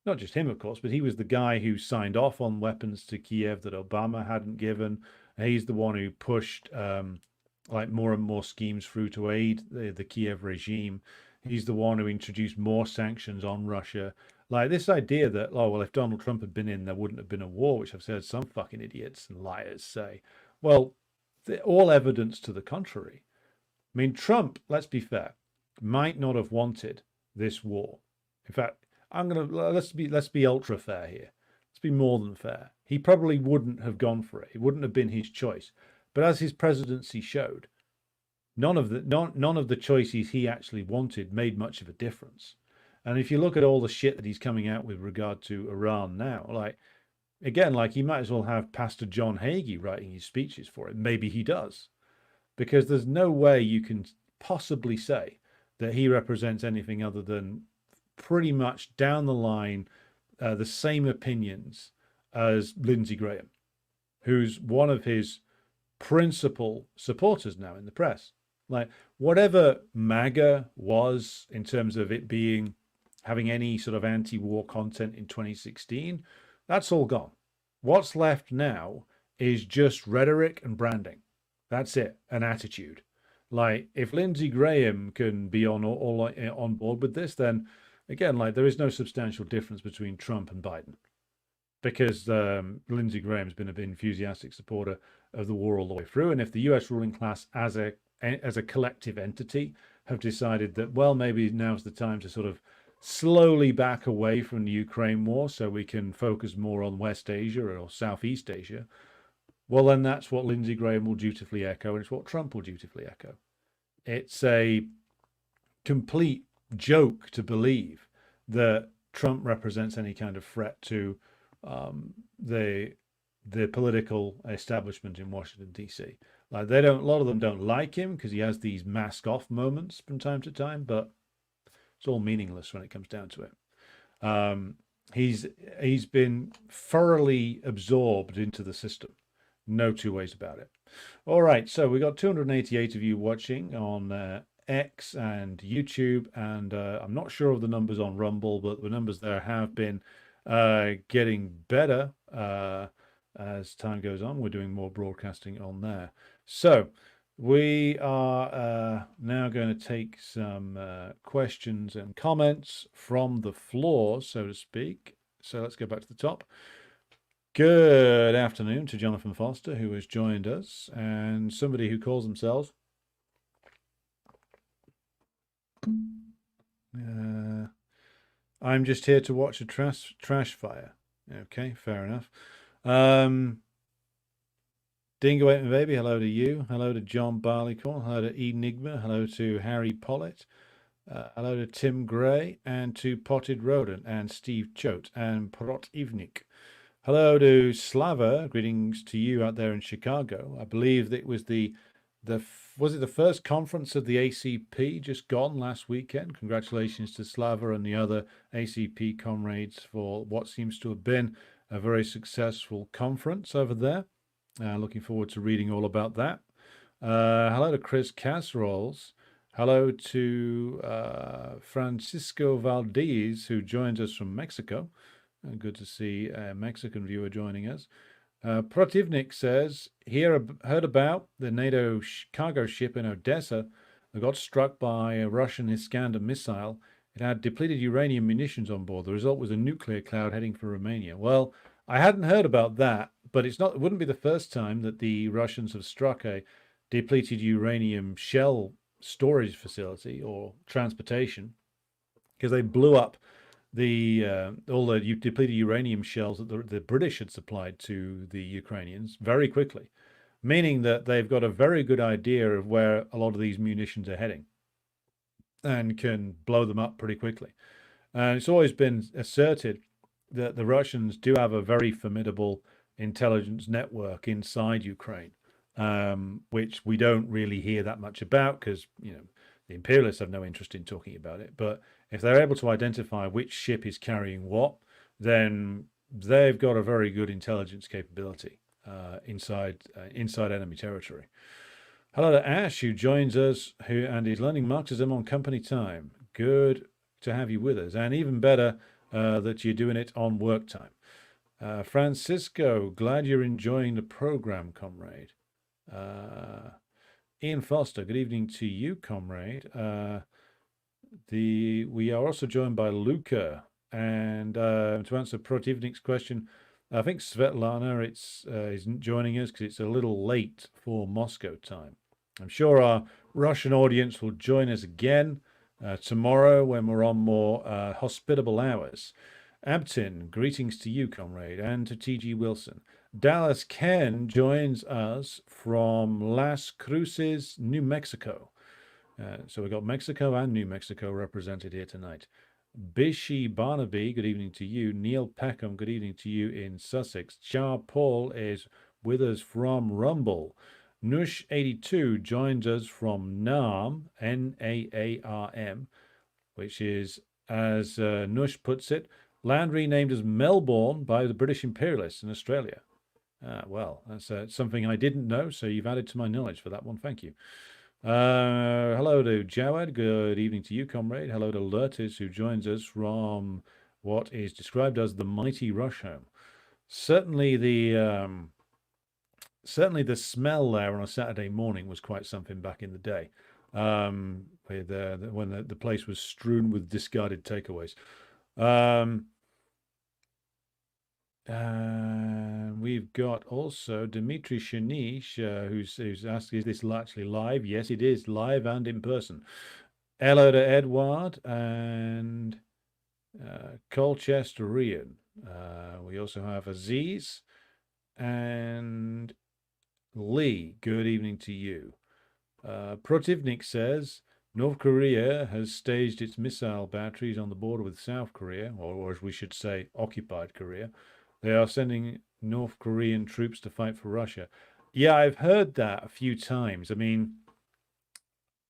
Not just him, of course, but he was the guy who signed off on weapons to Kiev that Obama hadn't given. He's the one who pushed more and more schemes through to aid the Kiev regime. He's the one who introduced more sanctions on Russia. Like this idea that, oh, well, if Donald Trump had been in, there wouldn't have been a war, which I've heard some fucking idiots and liars say. Well, all evidence to the contrary. I mean, Trump, let's be fair, might not have wanted this war. In fact, let's be ultra fair here. Let's be more than fair. He probably wouldn't have gone for it. It wouldn't have been his choice. But as his presidency showed, none of the choices he actually wanted made much of a difference. And if you look at all the shit that he's coming out with regard to Iran now, he might as well have Pastor John Hagee writing his speeches for it. Maybe he does. Because there's no way you can possibly say that he represents anything other than pretty much down the line the same opinions as Lindsey Graham, who's one of his principal supporters now in the press. Like, whatever MAGA was in terms of it having any sort of anti-war content in 2016, that's all gone. What's left now is just rhetoric and branding. That's it, an attitude. Like, if Lindsey Graham can be on board with this, then again, there is no substantial difference between Trump and Biden, because Lindsey Graham's been an enthusiastic supporter of the war all the way through. And if the US ruling class as a collective entity have decided that, well, maybe now's the time to sort of slowly back away from the Ukraine war so we can focus more on West Asia or Southeast Asia, well, then that's what Lindsey Graham will dutifully echo, and it's what Trump will dutifully echo. It's a complete joke to believe that Trump represents any kind of threat to the political establishment in Washington, D.C. A lot of them don't like him because he has these mask off moments from time to time, but it's all meaningless when it comes down to it. He's been thoroughly absorbed into the system. No two ways about it. All right, so we got 288 of you watching on X and YouTube, and I'm not sure of the numbers on Rumble, but the numbers there have been getting better as time goes on. We're doing more broadcasting on there. So we are now going to take some questions and comments from the floor, so to speak. So let's go back to the top. Good afternoon to Jonathan Foster, who has joined us, and somebody who calls themselves I'm just here to watch a trash fire. Okay, fair enough. Dingo Ate My Baby, hello to you. Hello to John Barleycorn. Hello to Enigma. Hello to Harry Pollitt. Hello to Tim Gray and to Potted Rodent and Steve Choate and Protivnik. Hello to Slava. Greetings to you out there in Chicago. I believe that it was was it the first conference of the ACP just gone last weekend? Congratulations to Slava and the other ACP comrades for what seems to have been a very successful conference over there. Looking forward to reading all about that. Hello to Chris Casseroles. Hello to Francisco Valdez, who joins us from Mexico. Good to see a Mexican viewer joining us. Protivnik says, heard about the NATO cargo ship in Odessa that got struck by a Russian Iskander missile. It had depleted uranium munitions on board. The result was a nuclear cloud heading for Romania. Well, I hadn't heard about that, but it wouldn't be the first time that the Russians have struck a depleted uranium shell storage facility or transportation, because they blew up all the depleted uranium shells that the British had supplied to the Ukrainians very quickly, meaning that they've got a very good idea of where a lot of these munitions are heading and can blow them up pretty quickly. And it's always been asserted that the Russians do have a very formidable intelligence network inside Ukraine, which we don't really hear that much about because, the imperialists have no interest in talking about it. But if they're able to identify which ship is carrying what, then they've got a very good intelligence capability inside enemy territory. Hello to Ash, who joins us and is learning Marxism on company time. Good to have you with us, and even better that you're doing it on work time. Francisco, glad you're enjoying the program, comrade. Ian Foster, good evening to you, comrade. We are also joined by Luca, and to answer Protivnik's question, I think Svetlana is joining us because it's a little late for Moscow time. I'm sure our Russian audience will join us again tomorrow when we're on more hospitable hours. Abtin, greetings to you, comrade, and to T.G. Wilson. Dallas Ken joins us from Las Cruces, New Mexico. So we've got Mexico and New Mexico represented here tonight. Bishi Barnaby, good evening to you. Neil Peckham, good evening to you in Sussex. Char Paul is with us from Rumble. Nush82 joins us from Naarm, Naarm, which is, as Nush puts it, land renamed as Melbourne by the British imperialists in Australia. Well, that's something I didn't know, so you've added to my knowledge for that one. Thank you. Hello to Jawad. Good evening to you, comrade. Hello to Lurtis, who joins us from what is described as the mighty rush home. Certainly the smell there on a Saturday morning was quite something back in the day, when the place was strewn with discarded takeaways. We've got also Dmitry Shanish, who's asked, is this actually live? Yes, it is live and in person. Hello to Edward and Colchester Rian. We also have Aziz and Lee. Good evening to you. Protivnik says, North Korea has staged its missile batteries on the border with South Korea, or as we should say, occupied Korea. They are sending North Korean troops to fight for Russia. Yeah, I've heard that a few times. I mean,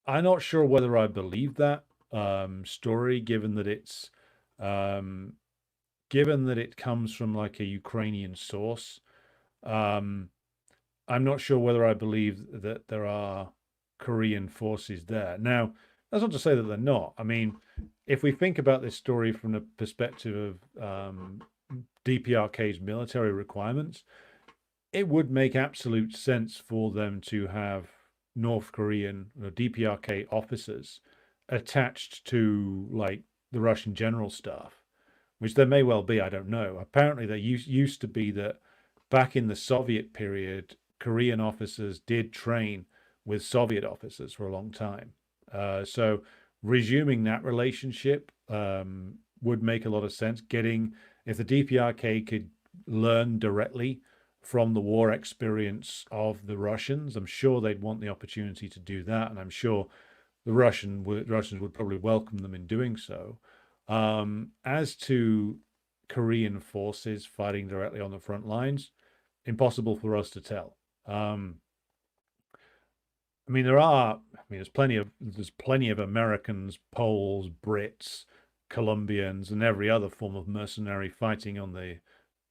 I'm not sure whether I believe that story, given that it comes from like a Ukrainian source. I'm not sure whether I believe that there are Korean forces there. Now, that's not to say that they're not. I mean, if we think about this story from the perspective of DPRK's military requirements, it would make absolute sense for them to have North Korean DPRK officers attached to like the Russian general staff, which there may well be, I don't know. Apparently there used to be that back in the Soviet period, Korean officers did train with Soviet officers for a long time. So resuming that relationship would make a lot of sense. If the DPRK could learn directly from the war experience of the Russians, I'm sure they'd want the opportunity to do that, and I'm sure the Russians would probably welcome them in doing so. As to Korean forces fighting directly on the front lines, impossible for us to tell. I mean, there's plenty of Americans, Poles, Brits, Colombians, and every other form of mercenary fighting on the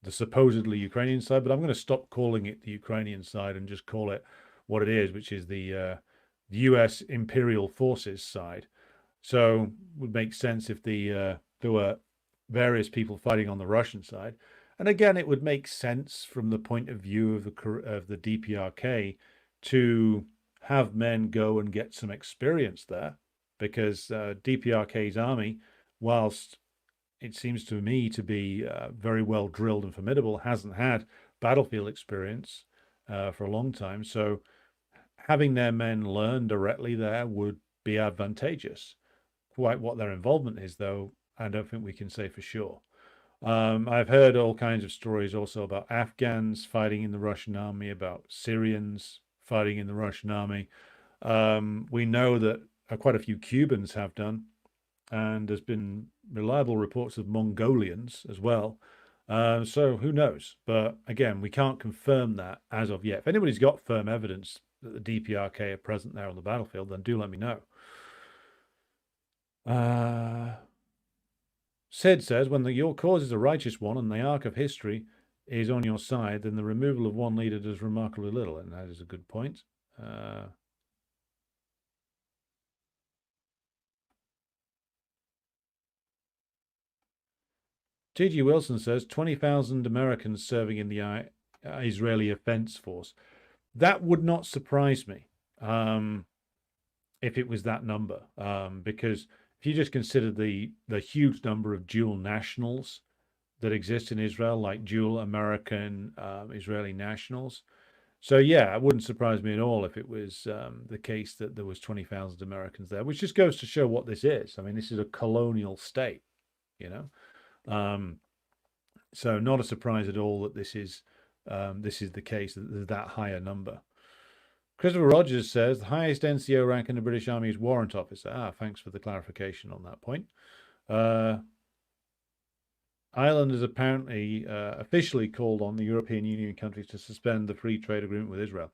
supposedly Ukrainian side. But I'm going to stop calling it the Ukrainian side and just call it what it is, which is the U.S. Imperial Forces side. So it would make sense if there were various people fighting on the Russian side. And again, it would make sense from the point of view of the DPRK to have men go and get some experience there, because DPRK's army, whilst it seems to me to be very well drilled and formidable, hasn't had battlefield experience for a long time. So having their men learn directly there would be advantageous. Quite what their involvement is, though, I don't think we can say for sure. I've heard all kinds of stories also about Afghans fighting in the Russian army, about Syrians fighting in the Russian army. We know that quite a few Cubans have done, and there's been reliable reports of Mongolians as well. So who knows? But again, we can't confirm that as of yet. If anybody's got firm evidence that the DPRK are present there on the battlefield, then do let me know. Sid says, when your cause is a righteous one and the arc of history is on your side, then the removal of one leader does remarkably little, and that is a good point. T.G. Wilson says 20,000 Americans serving in the Israeli Defense Force. That would not surprise me if it was that number, because if you just consider the huge number of dual nationals that exist in Israel, like dual American Israeli nationals. So yeah, it wouldn't surprise me at all if it was the case that there was 20,000 Americans there, which just goes to show what this is. I mean, this is a colonial state, you know. So not a surprise at all that this is the case, that there's that higher number. Christopher Rogers says the highest NCO rank in the British Army is warrant officer. Thanks for the clarification on that point. Ireland has apparently officially called on the European Union countries to suspend the free trade agreement with Israel.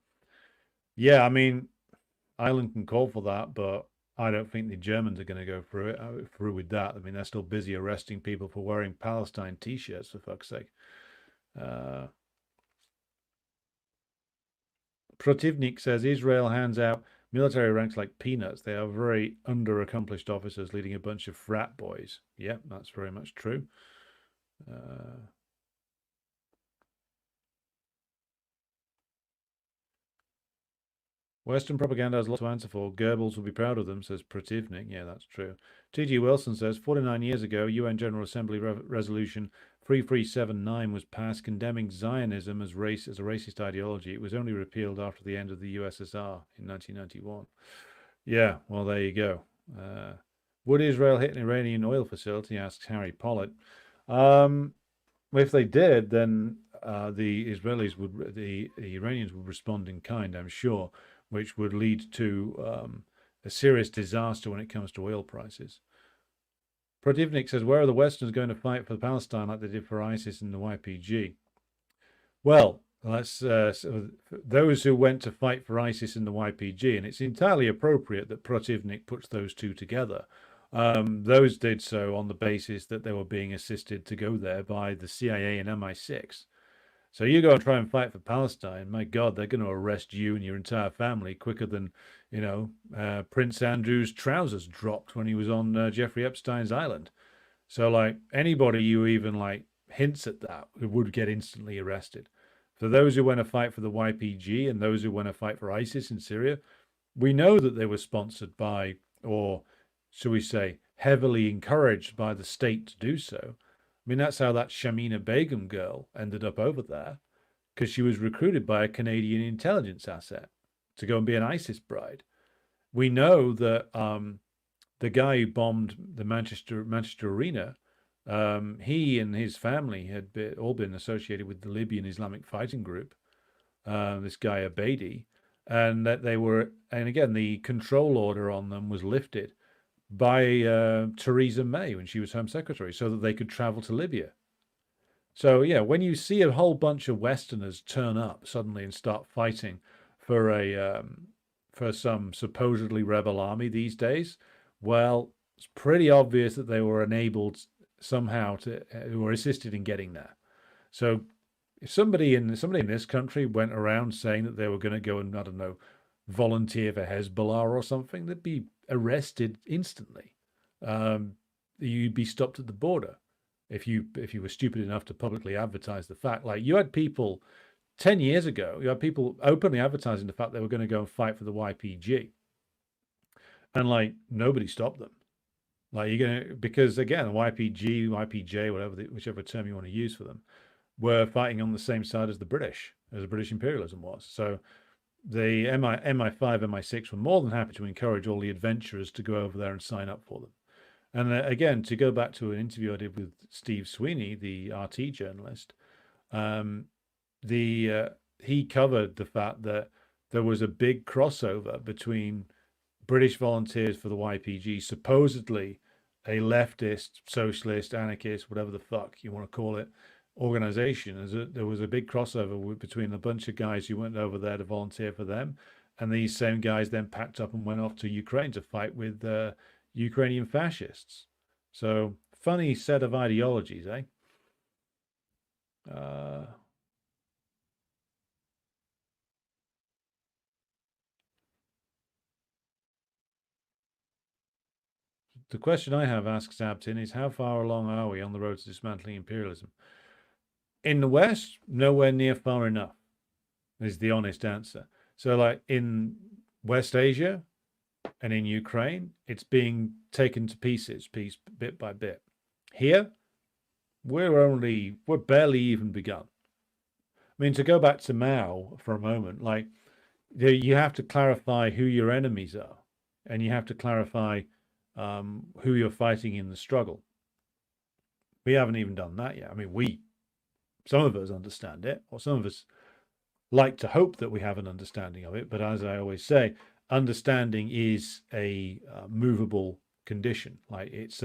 Yeah, I mean, Ireland can call for that, but I don't think the Germans are going to go through with that. I mean, they're still busy arresting people for wearing Palestine T-shirts, for fuck's sake. Protivnik says Israel hands out military ranks like peanuts. They are very under-accomplished officers leading a bunch of frat boys. Yeah, that's very much true. Western propaganda has a lot to answer for. Goebbels will be proud of them, says Protivnik. Yeah, that's true. T.G. Wilson says 49 years ago, UN General Assembly Resolution 3379 was passed condemning Zionism as a racist ideology. It was only repealed after the end of the USSR in 1991. Yeah, well, there you go. Would Israel hit an Iranian oil facility? Asks Harry Pollitt. If they did, then the Iranians would respond in kind, I'm sure, which would lead to a serious disaster when it comes to oil prices. Protivnik says, where are the Westerns going to fight for Palestine like they did for ISIS and the YPG? Well, those who went to fight for ISIS and the YPG, and it's entirely appropriate that Protivnik puts those two together. Those did so on the basis that they were being assisted to go there by the CIA and MI6. So you go and try and fight for Palestine, my God, they're going to arrest you and your entire family quicker than, Prince Andrew's trousers dropped when he was on Jeffrey Epstein's island. So, like, anybody who even, hints at that would get instantly arrested. For those who want to fight for the YPG and those who want to fight for ISIS in Syria, we know that they were sponsored by, or shall we say, heavily encouraged by the state to do so. I mean, that's how that Shamina Begum girl ended up over there, because she was recruited by a Canadian intelligence asset to go and be an ISIS bride. We know that the guy who bombed the Manchester Arena, he and his family had all been associated with the Libyan Islamic Fighting Group, this guy Abedi, and that they were, and again, the control order on them was lifted by Theresa May when she was Home Secretary, so that they could travel to Libya. So yeah, when you see a whole bunch of Westerners turn up suddenly and start fighting for some supposedly rebel army these days, well, it's pretty obvious that they were enabled somehow to, were assisted in getting there. So if somebody in this country went around saying that they were going to go and, I don't know, volunteer for Hezbollah or something, they'd be arrested instantly. You'd be stopped at the border if you were stupid enough to publicly advertise the fact. Like, you had people 10 years ago, you had people openly advertising the fact they were going to go and fight for the YPG, and like nobody stopped them. Like, you're gonna, because again, YPG, YPJ, whichever term you want to use for them, were fighting on the same side as the British imperialism was. So the MI5, MI6 were more than happy to encourage all the adventurers to go over there and sign up for them. And again, to go back to an interview I did with Steve Sweeney, the RT journalist, he covered the fact that there was a big crossover between British volunteers for the YPG, supposedly a leftist, socialist, anarchist, whatever the fuck you want to call it, organization. There was a big crossover between a bunch of guys who went over there to volunteer for them, and these same guys then packed up and went off to Ukraine to fight with Ukrainian fascists. So funny set of ideologies, eh? The question I have, asks Abtin, is how far along are we on the road to dismantling imperialism? In the West, nowhere near far enough, is the honest answer. So like in West Asia and in Ukraine, it's being taken to pieces, bit by bit. Here, we're barely even begun. I mean, to go back to Mao for a moment, like, you have to clarify who your enemies are, and you have to clarify who you're fighting in the struggle. We haven't even done that yet. I mean, some of us understand it, or some of us like to hope that we have an understanding of it. But as I always say, understanding is a movable condition. Like, it's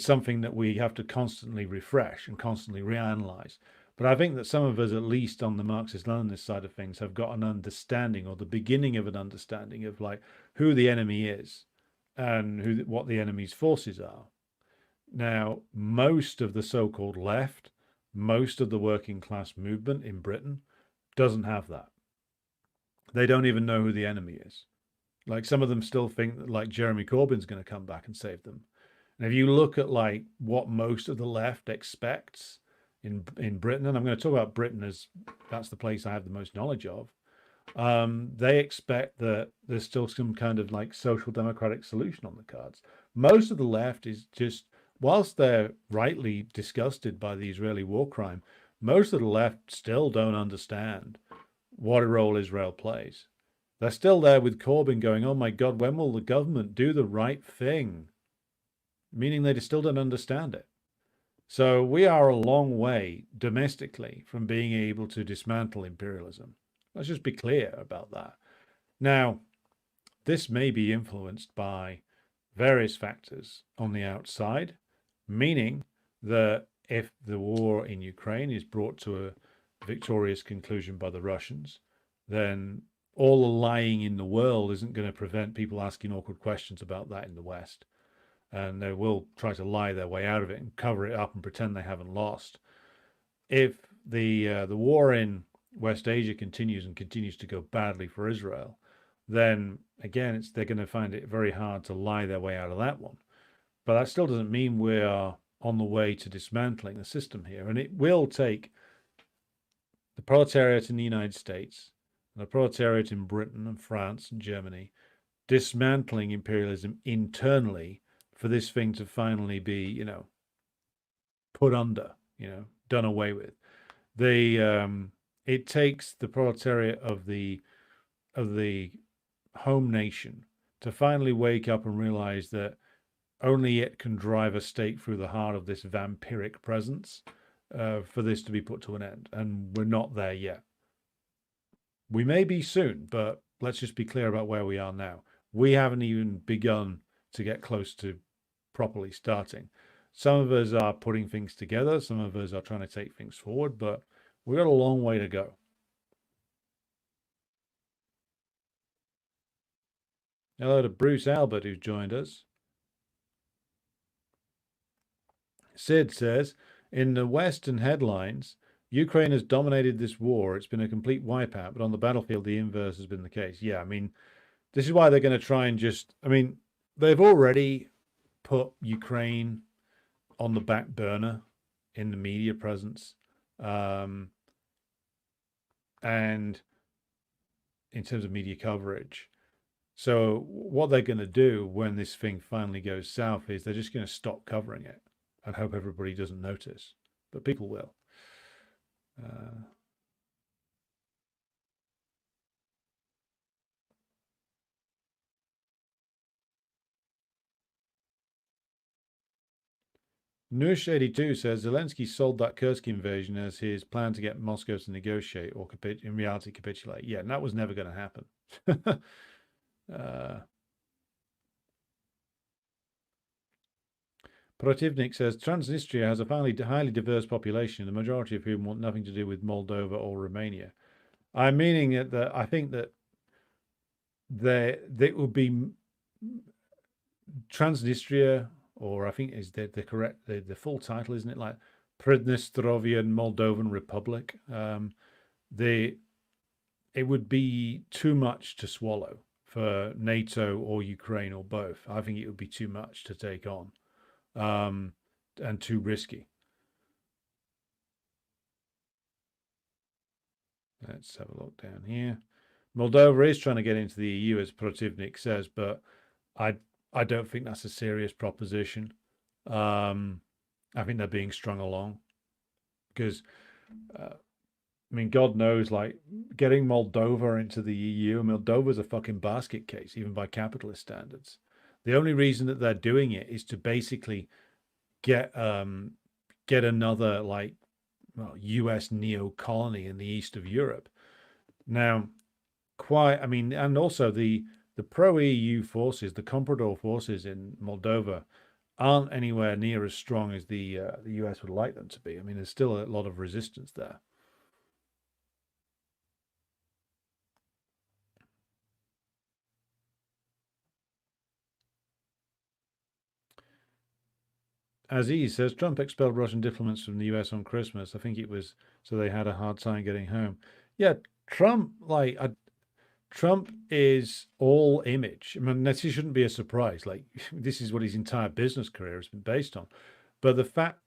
something that we have to constantly refresh and constantly reanalyze. But I think that some of us, at least on the Marxist-Leninist side of things, have got an understanding, or the beginning of an understanding, of like who the enemy is and what the enemy's forces are. Now, most of the so-called left, most of the working class movement in Britain doesn't have that. They don't even know who the enemy is. Like, some of them still think that like Jeremy Corbyn's going to come back and save them. And if you look at like what most of the left expects in Britain, and I'm going to talk about Britain as that's the place I have the most knowledge of, they expect that there's still some kind of like social democratic solution on the cards. Most of the left is just, whilst they're rightly disgusted by the Israeli war crime, most of the left still don't understand what a role Israel plays. They're still there with Corbyn going, oh my God, when will the government do the right thing? Meaning they still don't understand it. So we are a long way domestically from being able to dismantle imperialism. Let's just be clear about that. Now, this may be influenced by various factors on the outside, meaning that if the war in Ukraine is brought to a victorious conclusion by the Russians, then all the lying in the world isn't going to prevent people asking awkward questions about that in the West. And they will try to lie their way out of it and cover it up and pretend they haven't lost. If the war in West Asia continues to go badly for Israel, then again, they're going to find it very hard to lie their way out of that one. But that still doesn't mean we are on the way to dismantling the system here. And it will take the proletariat in the United States, and the proletariat in Britain and France and Germany, dismantling imperialism internally for this thing to finally be, put under, done away with. It takes the proletariat of the home nation to finally wake up and realize that only it can drive a stake through the heart of this vampiric presence for this to be put to an end. And we're not there yet. We may be soon, but let's just be clear about where we are now. We haven't even begun to get close to properly starting. Some of us are putting things together. Some of us are trying to take things forward, but we've got a long way to go. Hello to Bruce Albert, who's joined us. Sid says, in the Western headlines, Ukraine has dominated this war. It's been a complete wipeout, but on the battlefield, the inverse has been the case. Yeah, I mean, this is why they're going to try and just, I mean, they've already put Ukraine on the back burner in the media presence. And in terms of media coverage. So what they're going to do when this thing finally goes south is they're just going to stop covering it and hope everybody doesn't notice. But people will. Nush82 says Zelensky sold that Kursk invasion as his plan to get Moscow to negotiate or in reality capitulate. Yeah, and that was never going to happen. Protivnik says Transnistria has a highly diverse population, the majority of whom want nothing to do with Moldova or Romania. I'm meaning that I think that there would be Transnistria, or I think is the correct the full title, isn't it? Like Pridnestrovian Moldovan Republic. It would be too much to swallow for NATO or Ukraine or both. I think it would be too much to take on, and too risky. Let's have a look down here. Moldova is trying to get into the EU, as Protivnik says, but I don't think that's a serious proposition. I think they're being strung along because, I mean, God knows, like getting Moldova into the EU, Moldova's a fucking basket case, even by capitalist standards. The only reason that they're doing it is to basically get another US neo colony in the east of Europe. Now, I mean, and also the pro EU forces, the Comprador forces in Moldova, aren't anywhere near as strong as the US would like them to be. I mean, there's still a lot of resistance there. Aziz says Trump expelled Russian diplomats from the US on Christmas. I think it was so they had a hard time getting home. Yeah, Trump, Trump is all image. I mean, this shouldn't be a surprise. Like, this is what his entire business career has been based on. But the fact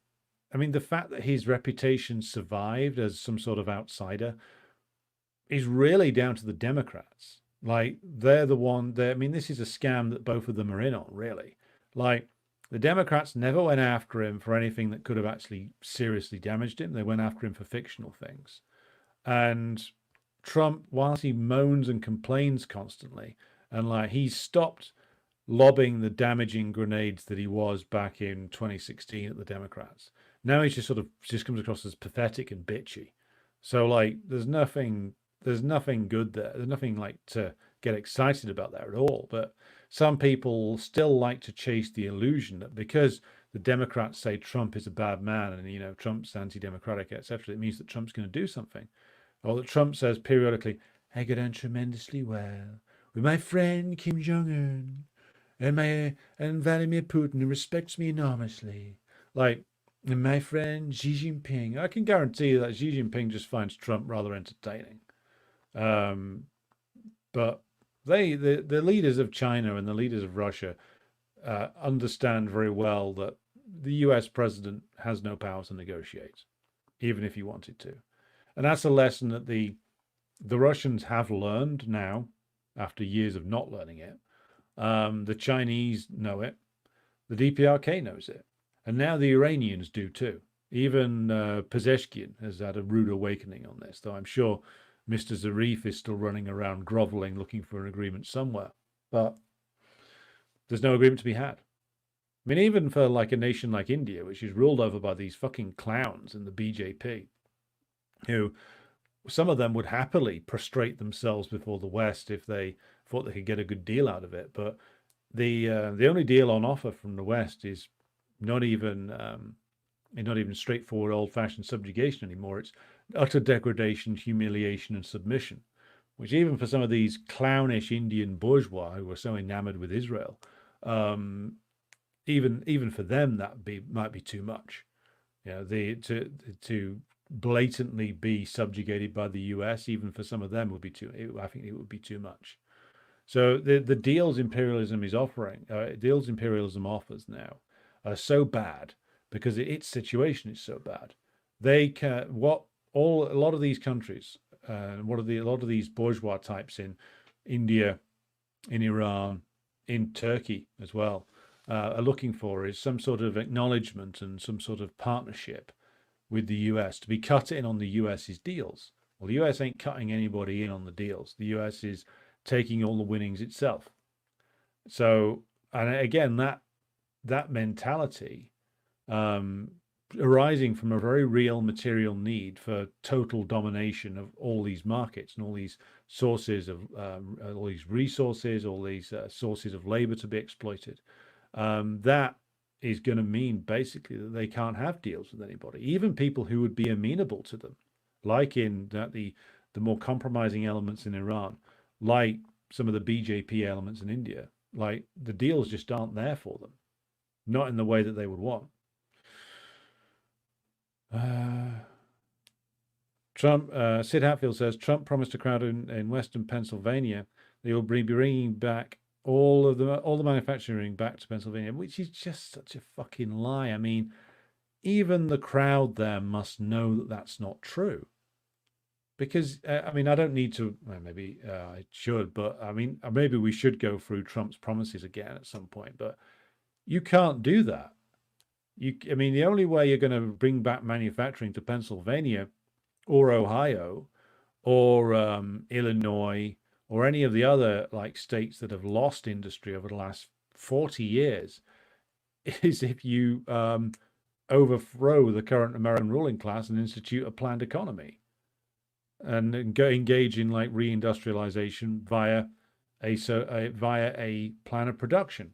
that his reputation survived as some sort of outsider is really down to the Democrats. Like, they're the one that, I mean, this is a scam that both of them are in on, really. Like, the Democrats never went after him for anything that could have actually seriously damaged him. They went after him for fictional things. And Trump, whilst he moans and complains constantly, and like he's stopped lobbing the damaging grenades that he was back in 2016 at the Democrats. Now he just comes across as pathetic and bitchy. So like there's nothing good there. There's nothing like to get excited about there at all. But some people still like to chase the illusion that because the Democrats say Trump is a bad man and Trump's anti-democratic, etc., it means that Trump's going to do something. Or that Trump says periodically, I get on tremendously well with my friend Kim Jong-un and Vladimir Putin, who respects me enormously. Like, and my friend Xi Jinping. I can guarantee that Xi Jinping just finds Trump rather entertaining. But the leaders of China and the leaders of Russia understand very well that the US president has no power to negotiate, even if he wanted to. And that's a lesson that the Russians have learned now, after years of not learning it. The Chinese know it. The DPRK knows it. And now the Iranians do too. Even Pezeshkian has had a rude awakening on this, though I'm sure Mr. Zarif is still running around groveling, looking for an agreement somewhere. But There's no agreement to be had. I mean, even for like a nation like India, which is ruled over by these fucking clowns in the BJP, who some of them would happily prostrate themselves before the West if they thought they could get a good deal out of it. But the only deal on offer from the West is not even straightforward old-fashioned subjugation anymore. It's utter degradation, humiliation, and submission, which even for some of these clownish Indian bourgeois who are so enamored with Israel, even for them that might be too much. You know, to blatantly be subjugated by the US, even for some of them would be I think it would be too much. So the deals imperialism offers now are so bad because its situation is so bad. They can a lot of these countries, a lot of these bourgeois types in India, in Iran, in Turkey as well, are looking for is some sort of acknowledgement and some sort of partnership with the US to be cut in on the US's deals. Well, the US ain't cutting anybody in on the deals. The US is taking all the winnings itself. So, and again, that mentality arising from a very real material need for total domination of all these markets and all these sources of all these resources, all these sources of labor to be exploited. That is going to mean basically that they can't have deals with anybody, even people who would be amenable to them, like in the more compromising elements in Iran, like some of the BJP elements in India. Like the deals just aren't there for them, not in the way that they would want. Trump, Sid Hatfield says, Trump promised a crowd in Western Pennsylvania they will be bringing back all the manufacturing back to Pennsylvania, which is just such a fucking lie. I mean, even the crowd there must know that that's not true. Because, I mean, I don't need to, well, maybe I should, but I mean, maybe we should go through Trump's promises again at some point, but you can't do that. I mean, the only way you're going to bring back manufacturing to Pennsylvania or Ohio or Illinois or any of the other like states that have lost industry over the last 40 years is if you overthrow the current American ruling class and institute a planned economy and engage in like reindustrialization via a plan of production.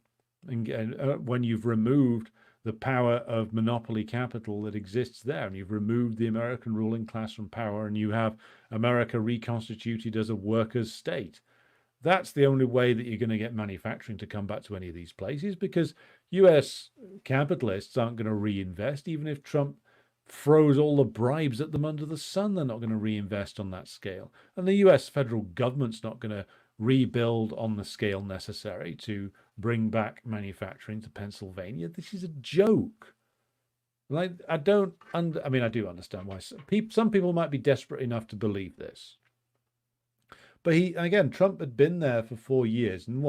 And when you've removed the power of monopoly capital that exists there, and you've removed the American ruling class from power, and you have America reconstituted as a workers' state. That's the only way that you're going to get manufacturing to come back to any of these places, because US capitalists aren't going to reinvest. Even if Trump throws all the bribes at them under the sun, they're not going to reinvest on that scale. And the US federal government's not going to rebuild on the scale necessary to bring back manufacturing to Pennsylvania. This is a joke. Like, I do understand why some people might be desperate enough to believe this. But Trump had been there for 4 years, and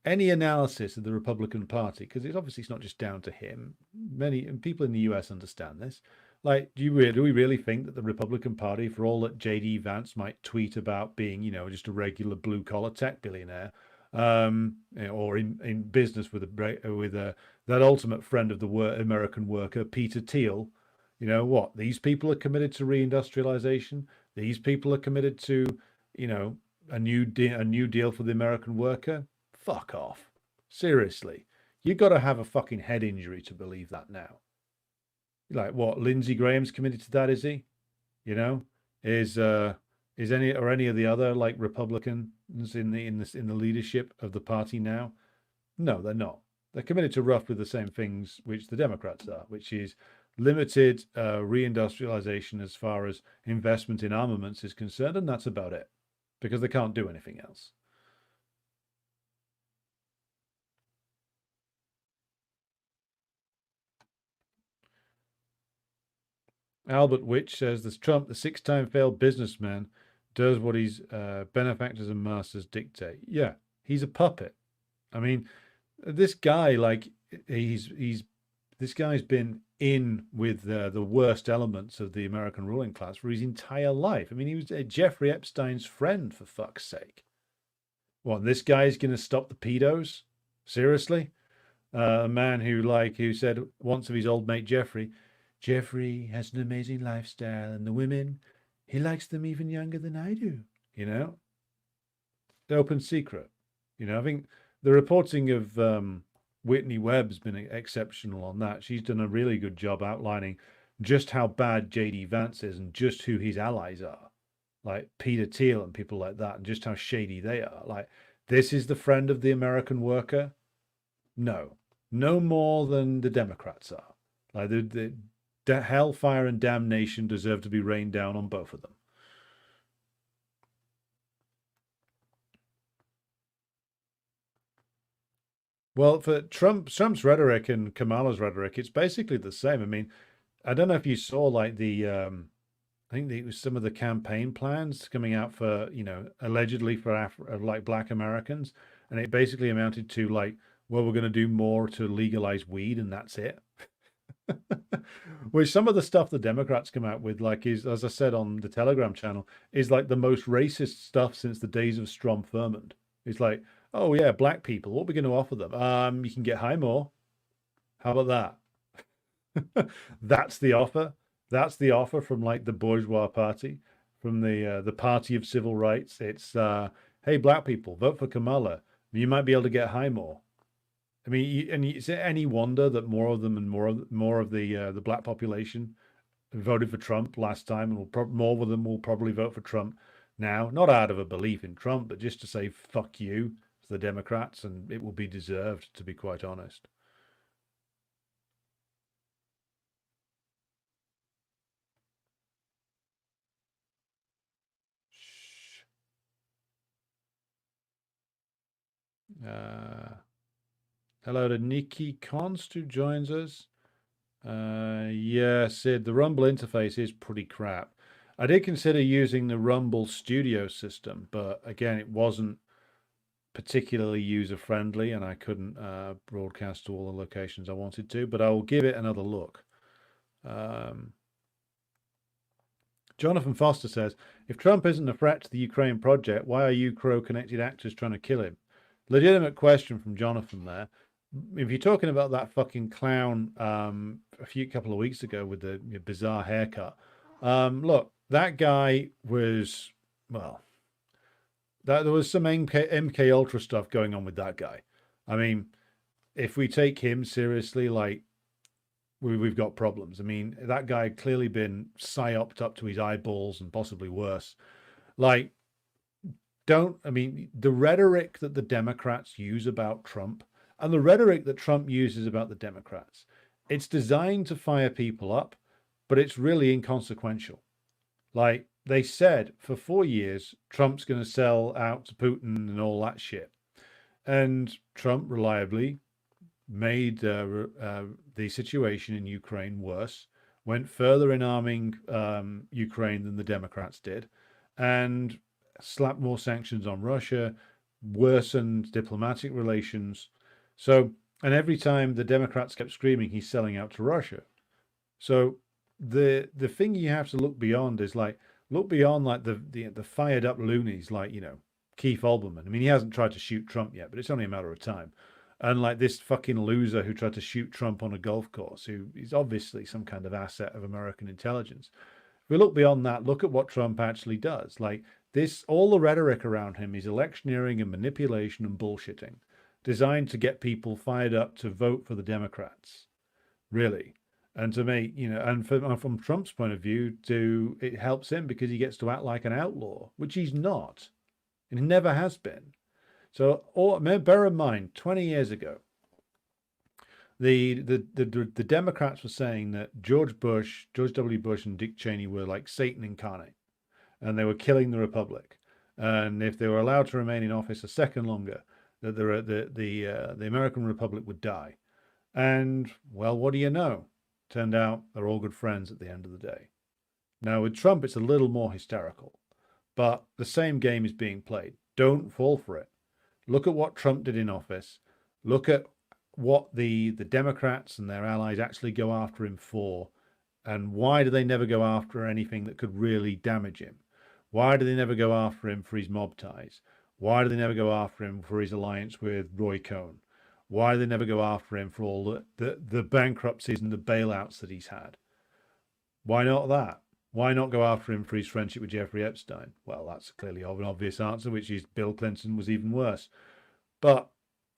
any analysis of the Republican Party, because it's not just down to him. Many people in the US understand this. Like, do we really think that the Republican Party, for all that J.D. Vance might tweet about being, just a regular blue-collar tech billionaire, or in business with that ultimate friend of the American worker, Peter Thiel, these people are committed to reindustrialization. These people are committed to, a new deal for the American worker. Fuck off. Seriously, you got to have a fucking head injury to believe that now. Like what? Lindsey Graham's committed to that, is he? Is any of the other like Republicans in the leadership of the party now? No, they're not. They're committed to roughly the same things which the Democrats are, which is limited reindustrialization as far as investment in armaments is concerned, and that's about it, because they can't do anything else. Albert Witch says, "This Trump, the 6-time failed businessman, does what his benefactors and masters dictate." Yeah, he's a puppet. I mean, this guy, like, this guy's been in with the worst elements of the American ruling class for his entire life. I mean, he was Jeffrey Epstein's friend, for fuck's sake. What, this guy's going to stop the pedos? Seriously? A man who said once of his old mate Jeffrey has an amazing lifestyle, and the women, he likes them even younger than I do. You know, the open secret. I think the reporting of Whitney Webb's been exceptional on that. She's done a really good job outlining just how bad JD Vance is and just who his allies are, like Peter Thiel and people like that, and just how shady they are. Like, this is the friend of the American worker. No, no more than the Democrats are. Like, the hellfire and damnation deserve to be rained down on both of them. Well, for Trump's rhetoric and Kamala's rhetoric, it's basically the same. I mean, I don't know if you saw like I think it was some of the campaign plans coming out for, allegedly for like Black Americans, and it basically amounted to like, well, we're going to do more to legalize weed, and that's it. Which some of the stuff the Democrats come out with, like, is, as I said on the Telegram channel, is like the most racist stuff since the days of Strom Thurmond. It's like, oh yeah, black people, what are we going to offer them? You can get high more. How about that? That's the offer. That's the offer from like the bourgeois party, from the party of civil rights. It's hey, black people, vote for Kamala. You might be able to get high more. I mean, and is it any wonder that more of them and more of the black population voted for Trump last time, and more of them will probably vote for Trump now, not out of a belief in Trump, but just to say fuck you to the Democrats, and it will be deserved, to be quite honest. Uh, Hello to Nikki Const, who joins us. Yeah, Sid, the Rumble interface is pretty crap. I did consider using the Rumble Studio system, but again, it wasn't particularly user-friendly, and I couldn't broadcast to all the locations I wanted to, but I will give it another look. Jonathan Foster says, if Trump isn't a threat to the Ukraine project, why are Ukraine-connected actors trying to kill him? Legitimate question from Jonathan there. If you're talking about that fucking clown a couple of weeks ago with the bizarre haircut, look, that guy was, well, there was some MK Ultra stuff going on with that guy. I mean, if we take him seriously, like, we've got problems. I mean, that guy had clearly been psyoped up to his eyeballs and possibly worse. Like, the rhetoric that the Democrats use about Trump and the rhetoric that Trump uses about the Democrats, it's designed to fire people up, but it's really inconsequential. Like, they said for 4 years, Trump's going to sell out to Putin and all that shit. And Trump reliably made the situation in Ukraine worse, went further in arming Ukraine than the Democrats did, and slapped more sanctions on Russia, worsened diplomatic relations. So, and every time the Democrats kept screaming, he's selling out to Russia. So the thing you have to look beyond is like, look beyond like the fired up loonies like, Keith Olbermann. I mean, he hasn't tried to shoot Trump yet, but it's only a matter of time. And like this fucking loser who tried to shoot Trump on a golf course, who is obviously some kind of asset of American intelligence. If we look beyond that, look at what Trump actually does. Like this, all the rhetoric around him is electioneering and manipulation and bullshitting, designed to get people fired up to vote for the Democrats, really. And to make, and from Trump's point of view, it helps him because he gets to act like an outlaw, which he's not, and he never has been. So, bear in mind, 20 years ago, the Democrats were saying that George W. Bush, and Dick Cheney were like Satan incarnate, and they were killing the republic. And if they were allowed to remain in office a second longer, that the American republic would die. And well, what do you know? Turned out they're all good friends at the end of the day. Now with Trump, it's a little more hysterical, but the same game is being played. Don't fall for it. Look at what Trump did in office. Look at what the Democrats and their allies actually go after him for. And why do they never go after anything that could really damage him? Why do they never go after him for his mob ties? Why do they never go after him for his alliance with Roy Cohn? why they never go after him for all the bankruptcies and the bailouts that he's had. Why not that? Why not go after him for his friendship with Jeffrey Epstein? Well, that's clearly an obvious answer, which is Bill Clinton was even worse. But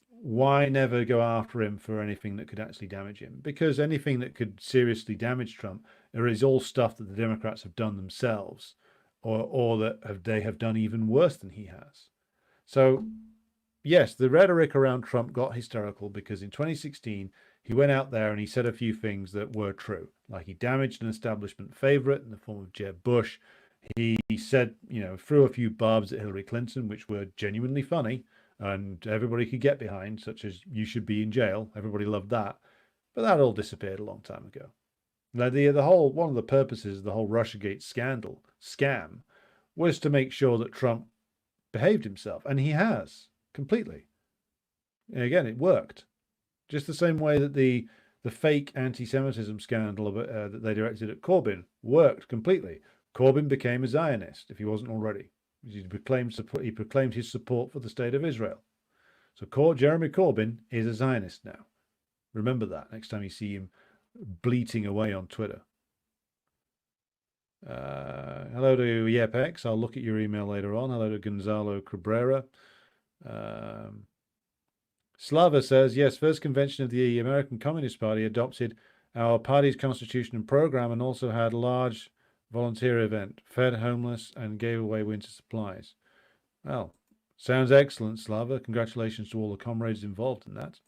why never go after him for anything that could actually damage him? Because anything that could seriously damage Trump is all stuff that the Democrats have done themselves, or that they have done even worse than he has. So, yes, the rhetoric around Trump got hysterical because in 2016, he went out there and he said a few things that were true. Like he damaged an establishment favorite in the form of Jeb Bush. He said, threw a few barbs at Hillary Clinton, which were genuinely funny and everybody could get behind, such as you should be in jail. Everybody loved that. But that all disappeared a long time ago. Now, one of the purposes of the whole Russiagate scam was to make sure that Trump behaved himself. And he has, completely. And again, it worked. Just the same way that the fake anti-Semitism scandal that they directed at Corbyn worked completely. Corbyn became a Zionist, if he wasn't already. He proclaimed his support for the state of Israel. So Jeremy Corbyn is a Zionist now. Remember that next time you see him bleating away on Twitter. Hello to Yepex. I'll look at your email later on. Hello to Gonzalo Cabrera. Slava says, yes, first convention of the American Communist Party adopted our party's constitution and program and also had a large volunteer event, fed homeless and gave away winter supplies. Well, sounds excellent, Slava. Congratulations to all the comrades involved in that.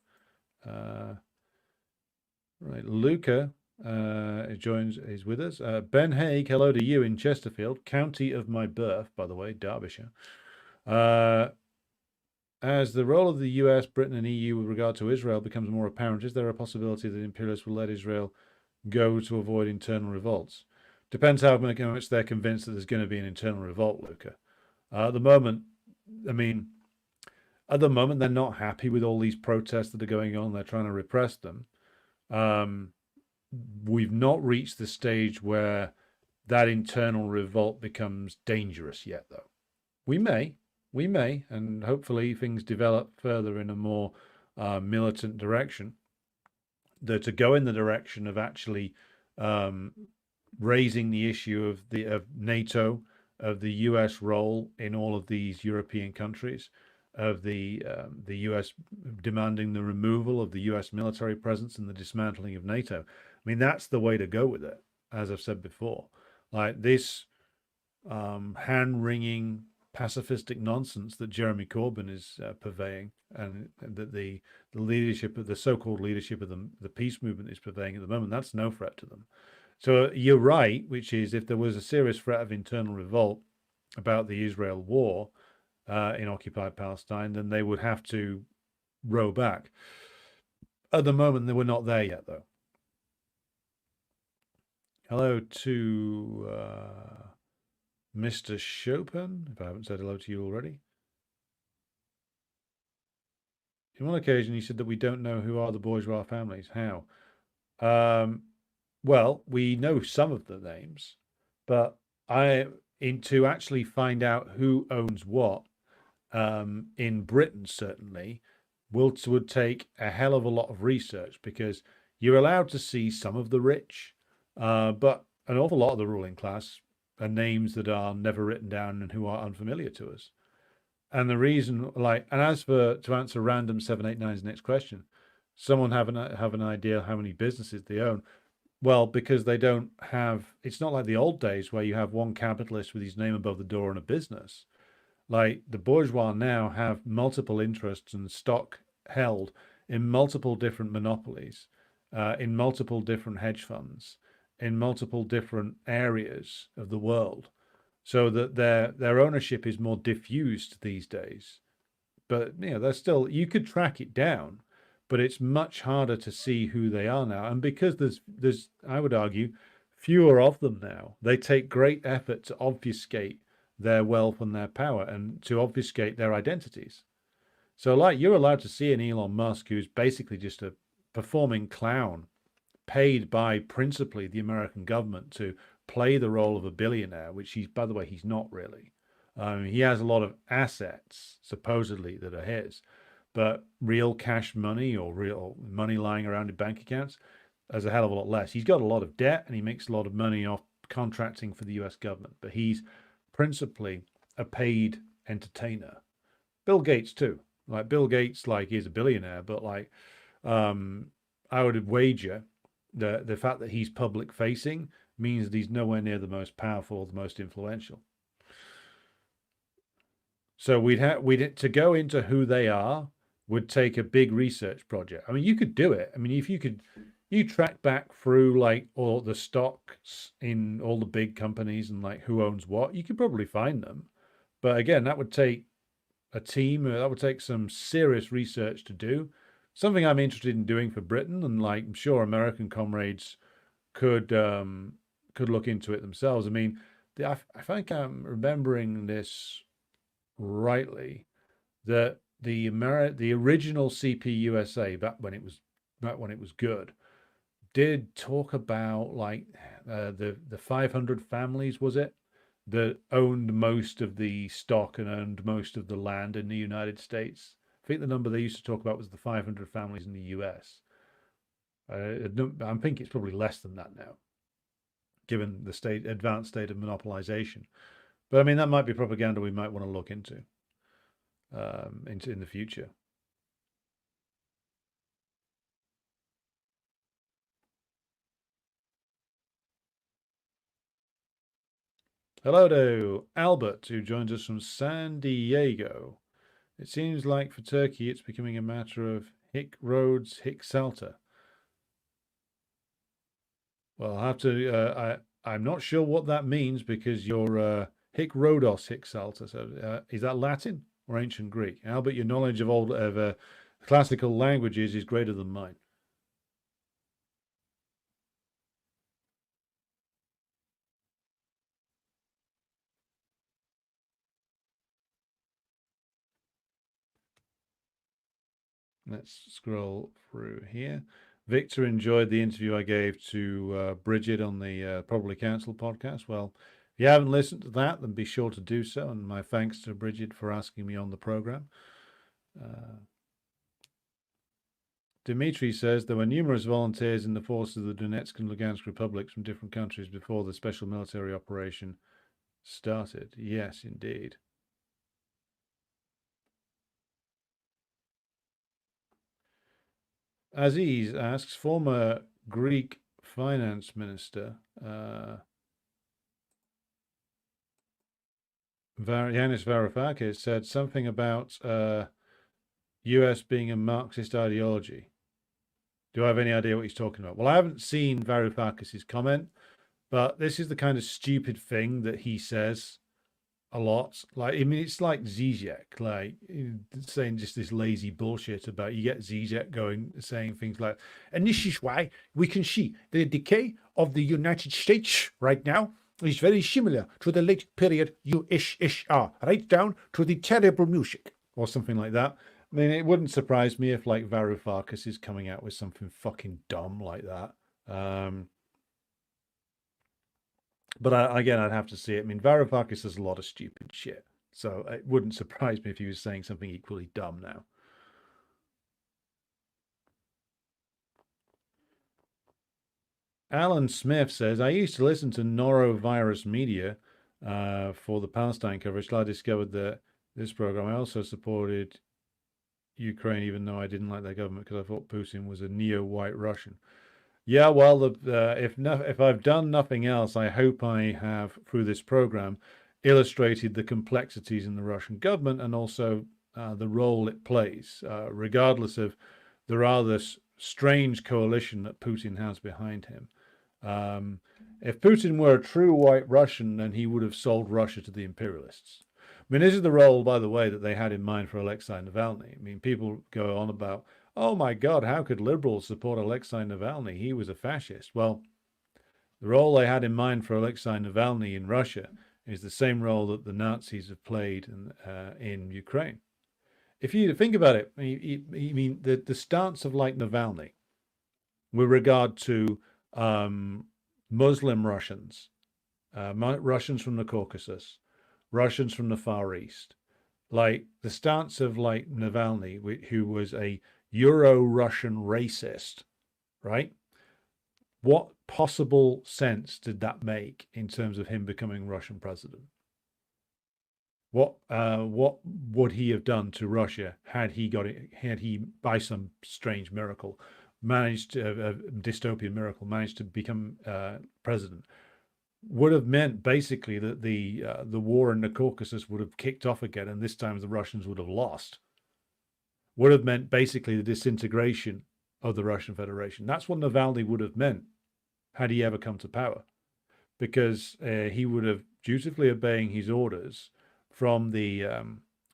Right, Luca is with us. Ben Haig, hello to you in Chesterfield, county of my birth, by the way, Derbyshire. As the role of the US, Britain, and EU with regard to Israel becomes more apparent, is there a possibility that imperialists will let Israel go to avoid internal revolts? Depends how much they're convinced that there's going to be an internal revolt, Luca. At the moment, they're not happy with all these protests that are going on. They're trying to repress them. We've not reached the stage where that internal revolt becomes dangerous yet, though. We may, and hopefully things develop further in a more militant direction, to go in the direction of actually raising the issue of NATO, of the US role in all of these European countries, of the US demanding the removal of the US military presence and the dismantling of NATO. I mean, that's the way to go with it, as I've said before. Like this hand-wringing pacifistic nonsense that Jeremy Corbyn is purveying, and that the leadership of the so-called leadership of the peace movement is purveying at the moment, that's no threat to them. So you're right, which is if there was a serious threat of internal revolt about the Israel war in occupied Palestine, then they would have to row back. At the moment, they were not there yet, though. Hello to Mr. Chopin, if I haven't said hello to you already. On one occasion, you said that we don't know who are the bourgeois families. How? Well, we know some of the names, but to actually find out who owns what in Britain, certainly, would take a hell of a lot of research, because you're allowed to see some of the rich, but an awful lot of the ruling class are names that are never written down and who are unfamiliar to us. And the reason, and as for to answer random 789's next question, someone have an idea how many businesses they own. Well, because they don't have, it's not like the old days where you have one capitalist with his name above the door and a business. Like the bourgeois now have multiple interests and stock held in multiple different monopolies, in multiple different hedge funds, in multiple different areas of the world, so that their ownership is more diffused these days. But they're still, you could track it down, but it's much harder to see who they are now. And because there's I would argue, fewer of them now, they take great effort to obfuscate their wealth and their power and to obfuscate their identities. So you're allowed to see an Elon Musk who's basically just a performing clown paid by principally the American government to play the role of a billionaire, which by the way, he's not really. He has a lot of assets, supposedly, that are his. but real cash money or real money lying around in bank accounts, there's a hell of a lot less. He's got a lot of debt and he makes a lot of money off contracting for the US government, but he's principally a paid entertainer. Bill Gates too. Like Bill Gates, like is a billionaire, but like I would wager the fact that he's public facing means that he's nowhere near the most powerful, the most influential. So we'd to go into who they are would take a big research project. I mean, you could do it. I mean, if you track back through like all the stocks in all the big companies and like who owns what, you could probably find them. But again, that would take a team, that would take some serious research to do. Something I'm interested in doing for Britain, and like I'm sure American comrades could look into it themselves. I mean, I think I'm remembering this rightly, that the original CPUSA back when it was good did talk about like the 500 families, was it, that owned most of the stock and owned most of the land in the United States. I think the number they used to talk about was the 500 families in the US. I think it's probably less than that now, given the advanced state of monopolization. But I mean, that might be propaganda we might want to look into in the future. Hello to Albert, who joins us from San Diego. It seems like for Turkey, it's becoming a matter of hic Rhodes, hic Salta. Well, I'll have to. I'm not sure what that means because you're hic Rhodos, hic Salta. So is that Latin or ancient Greek? Albert, your knowledge of classical languages is greater than mine. Let's scroll through here. Victor enjoyed the interview I gave to Bridget on the Probably Council podcast. Well, if you haven't listened to that, then be sure to do so. And my thanks to Bridget for asking me on the program. Dimitri says there were numerous volunteers in the forces of the Donetsk and Lugansk republics from different countries before the special military operation started. Yes, indeed. Aziz asks, former Greek finance minister Yanis Varoufakis said something about US being a Marxist ideology. Do I have any idea what he's talking about? Well, I haven't seen Varoufakis' comment, but this is the kind of stupid thing that he says a lot. Like, I mean, it's like Zizek, like saying just this lazy bullshit about, you get Zizek going, saying things like, and this is why we can see the decay of the United States right now is very similar to the late period USSR, right down to the terrible music, or something like that. I mean, it wouldn't surprise me if like Varoufakis is coming out with something fucking dumb like that. But again, I'd have to see it. I mean, Varoufakis does a lot of stupid shit, so it wouldn't surprise me if he was saying something equally dumb now. Alan Smith says, I used to listen to norovirus media for the Palestine coverage till I discovered that this program. I also supported Ukraine, even though I didn't like their government because I thought Putin was a neo-white Russian. Yeah, well, if I've done nothing else, I hope I have, through this program, illustrated the complexities in the Russian government and also the role it plays, regardless of the rather strange coalition that Putin has behind him. If Putin were a true white Russian, then he would have sold Russia to the imperialists. I mean, this is the role, by the way, that they had in mind for Alexei Navalny. I mean, people go on about, oh my God, how could liberals support Alexei Navalny? He was a fascist. Well, the role they had in mind for Alexei Navalny in Russia is the same role that the Nazis have played in Ukraine. If you think about it, I mean, the stance of like Navalny with regard to Muslim Russians, Russians from the Caucasus, Russians from the Far East, like the stance of like Navalny, who was a Euro-Russian racist, right? What possible sense did that make in terms of him becoming Russian president? What would he have done to Russia had he got it? Had he, by some strange miracle, managed to, a dystopian miracle, managed to become president? Would have meant basically that the war in the Caucasus would have kicked off again, and this time the Russians would have lost. Would have meant basically the disintegration of the Russian Federation. That's what Navalny would have meant had he ever come to power, because he would have, dutifully obeying his orders from the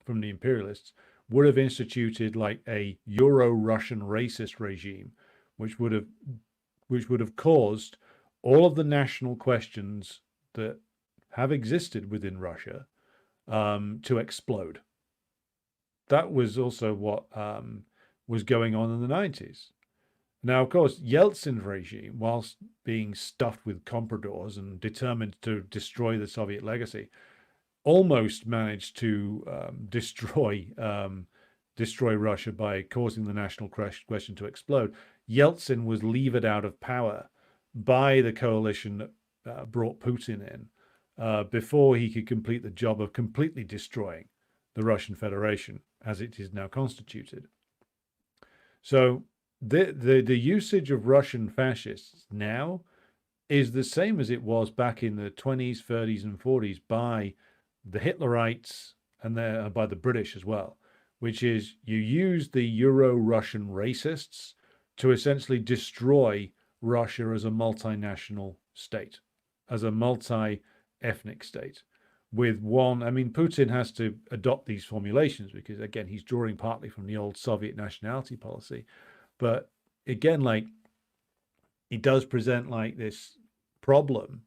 imperialists, would have instituted like a Euro-Russian racist regime, which would have caused all of the national questions that have existed within Russia to explode. That was also what was going on in the 90s. Now, of course, Yeltsin's regime, whilst being stuffed with compradors and determined to destroy the Soviet legacy, almost managed to destroy Russia by causing the national question to explode. Yeltsin was levered out of power by the coalition that brought Putin in before he could complete the job of completely destroying the Russian Federation as it is now constituted. So the usage of Russian fascists now is the same as it was back in the 20s, 30s, and 40s by the Hitlerites and by the British as well, which is you use the Euro-Russian racists to essentially destroy Russia as a multinational state, as a multi-ethnic state. With one, I mean, Putin has to adopt these formulations because, again, he's drawing partly from the old Soviet nationality policy. But again, like, it does present like this problem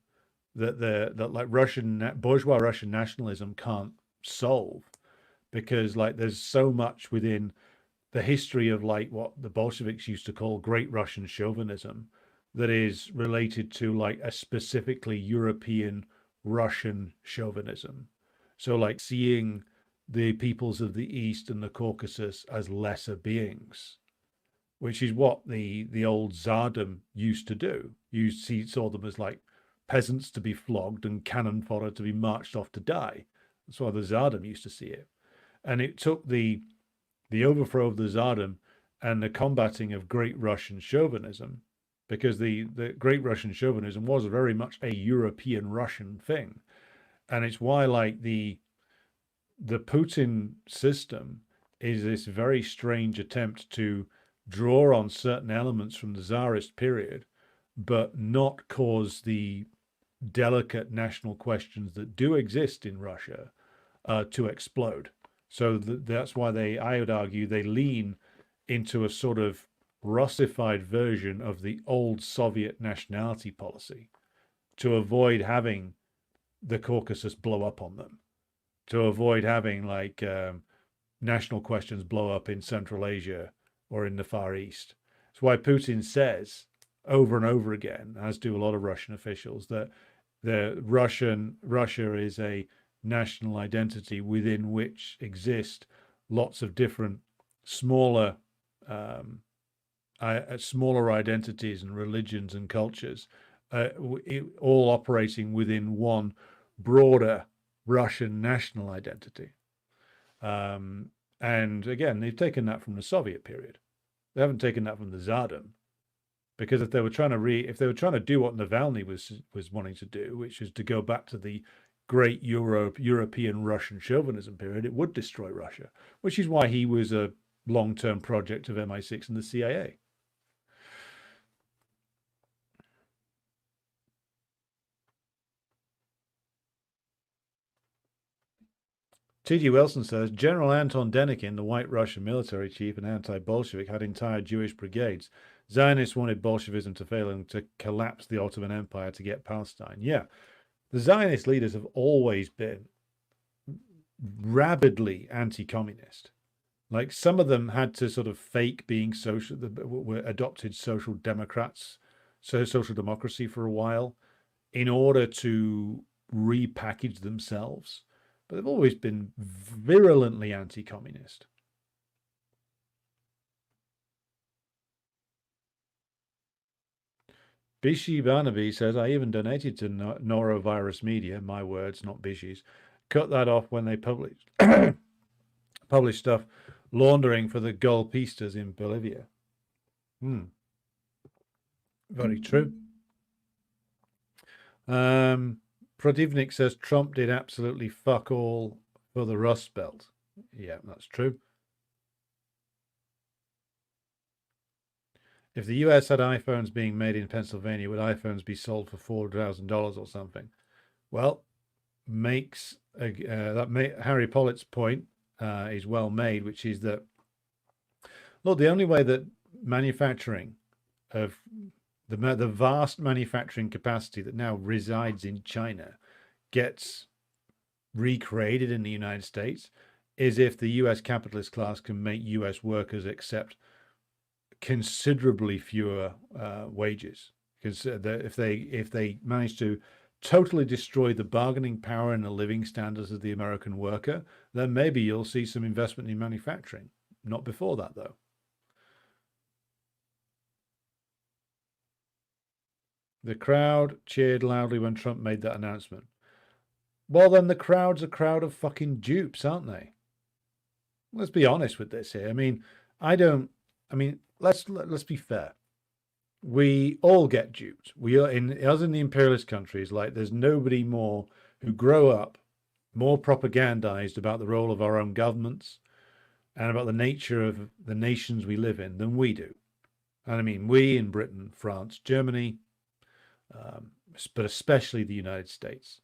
that like bourgeois Russian nationalism can't solve, because like there's so much within the history of like what the Bolsheviks used to call Great Russian chauvinism that is related to like a specifically European Russian chauvinism. So like seeing the peoples of the East and the Caucasus as lesser beings, which is what the old Tsardom used to do. You saw them as like peasants to be flogged and cannon fodder to be marched off to die. That's why the Tsardom used to see it. And it took the overthrow of the Tsardom and the combating of Great Russian chauvinism, because the Great Russian chauvinism was very much a European Russian thing. And it's why like the Putin system is this very strange attempt to draw on certain elements from the Tsarist period, but not cause the delicate national questions that do exist in Russia to explode. So that's why I would argue, they lean into a sort of Russified version of the old Soviet nationality policy to avoid having the Caucasus blow up on them, to avoid having like national questions blow up in Central Asia or in the Far East. That's why Putin says over and over again, as do a lot of Russian officials, that Russia is a national identity within which exist lots of different smaller identities and religions and cultures, all operating within one broader Russian national identity. And again, they've taken that from the Soviet period. They haven't taken that from the Tsardom, because if they were trying to do what Navalny was wanting to do, which is to go back to the great European Russian chauvinism period, it would destroy Russia, which is why he was a long-term project of MI6 and the CIA. T.G. Wilson says, General Anton Denikin, the White Russian military chief and anti-Bolshevik, had entire Jewish brigades. Zionists wanted Bolshevism to fail and to collapse the Ottoman Empire to get Palestine. Yeah, the Zionist leaders have always been rabidly anti-communist. Like, some of them had to sort of fake being were adopted social democrats, so social democracy for a while, in order to repackage themselves. but they've always been virulently anti-communist. Bishi Barnaby says, I even donated to Norovirus Media, my words, not Bishi's. Cut that off when they publish stuff laundering for the golpistas in Bolivia. Very true. Protivnik says Trump did absolutely fuck all for the Rust Belt. Yeah, that's true. If the US had iPhones being made in Pennsylvania, would iPhones be sold for $4,000 or something? Well, Harry Pollitt's point is well made, which is that, look, the only way that manufacturing of the vast manufacturing capacity that now resides in China gets recreated in the United States is if the US capitalist class can make US workers accept considerably fewer wages. Because if they manage to totally destroy the bargaining power and the living standards of the American worker, then maybe you'll see some investment in manufacturing. Not before that, though. The crowd cheered loudly when Trump made that announcement. Well, then the crowd's a crowd of fucking dupes, aren't they? Let's be honest with this here. Let's be fair. We all get duped. We are in the imperialist countries, like there's nobody more who grow up more propagandized about the role of our own governments and about the nature of the nations we live in than we do. And I mean, we in Britain, France, Germany, but especially the United States.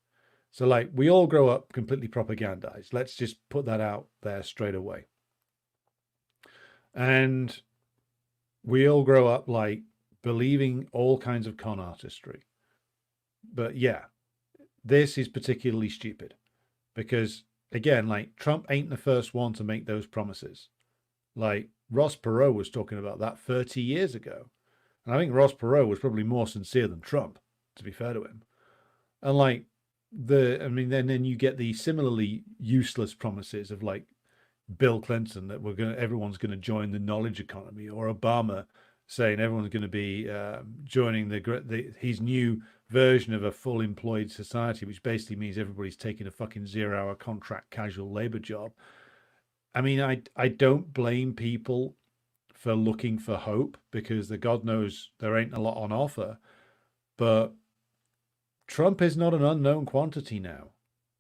So like we all grow up completely propagandized. Let's just put that out there straight away. And we all grow up like believing all kinds of con artistry. But yeah, this is particularly stupid because, again, like Trump ain't the first one to make those promises. Like Ross Perot was talking about that 30 years ago. And I think Ross Perot was probably more sincere than Trump, to be fair to him. And like then you get the similarly useless promises of like Bill Clinton that everyone's going to join the knowledge economy, or Obama saying everyone's going to be joining his new version of a full employed society, which basically means everybody's taking a fucking 0-hour contract casual labor job. I mean, I don't blame people for looking for hope because God knows there ain't a lot on offer, but Trump is not an unknown quantity now.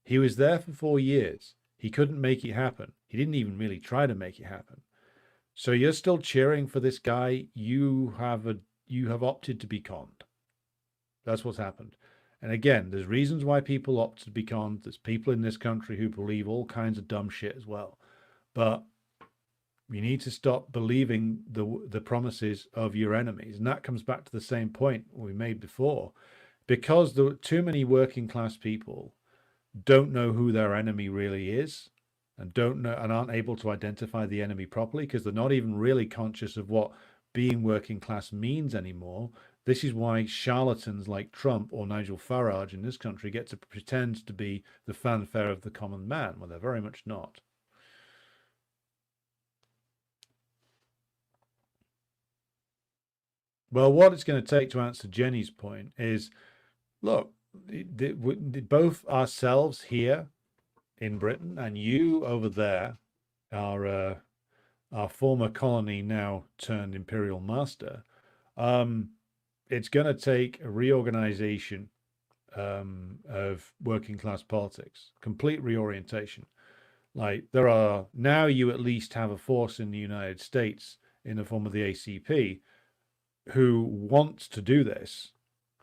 He was there for 4 years. He couldn't make it happen. He didn't even really try to make it happen. So you're still cheering for this guy. You have opted to be conned. That's what's happened. And again, there's reasons why people opt to be conned. There's people in this country who believe all kinds of dumb shit as well. But you need to stop believing the promises of your enemies. And that comes back to the same point we made before. Because too many working class people don't know who their enemy really is and aren't able to identify the enemy properly because they're not even really conscious of what being working class means anymore. This is why charlatans like Trump or Nigel Farage in this country get to pretend to be the fanfare of the common man when they're very much not. Well, what it's going to take to answer Jenny's point is, look, both ourselves here in Britain and you over there, our former colony now turned imperial master, it's going to take a reorganization of working class politics, complete reorientation. Like now you at least have a force in the United States in the form of the ACP who wants to do this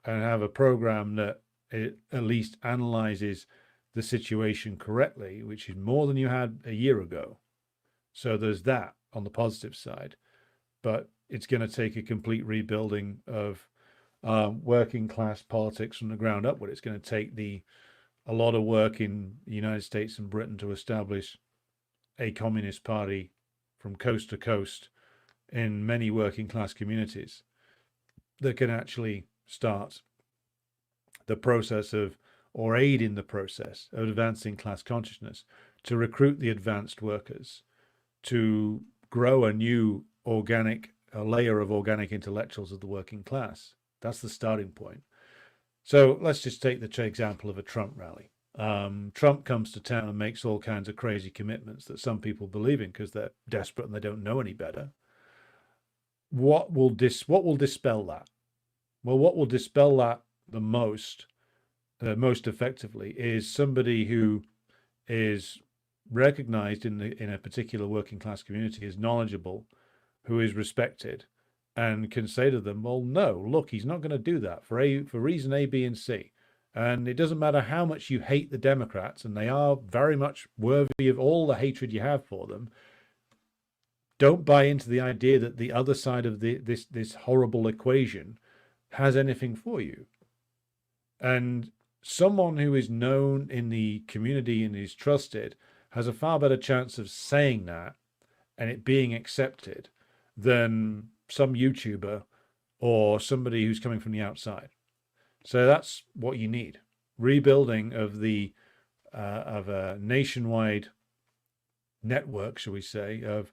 and have a program that it at least analyzes the situation correctly, which is more than you had a year ago. So there's that on the positive side. But it's going to take a complete rebuilding of working class politics from the ground upward. It's going to take a lot of work in the United States and Britain to establish a communist party from coast to coast in many working class communities that can actually start the process of or aid in the process of advancing class consciousness, to recruit the advanced workers, to grow a new a layer of organic intellectuals of the working class. That's the starting point. So let's just take the example of a Trump rally. Trump comes to town and makes all kinds of crazy commitments that some people believe in because they're desperate and they don't know any better. What will dispel that? Well, what will dispel that the most effectively is somebody who is recognized in a particular working class community as knowledgeable, who is respected, and can say to them, well, no, look, he's not going to do that for reason A, B, and C. And it doesn't matter how much you hate the Democrats, and they are very much worthy of all the hatred you have for them. Don't buy into the idea that the other side of this horrible equation has anything for you. And someone who is known in the community and is trusted has a far better chance of saying that and it being accepted than some YouTuber or somebody who's coming from the outside. So that's what you need. Rebuilding of a nationwide network, shall we say, of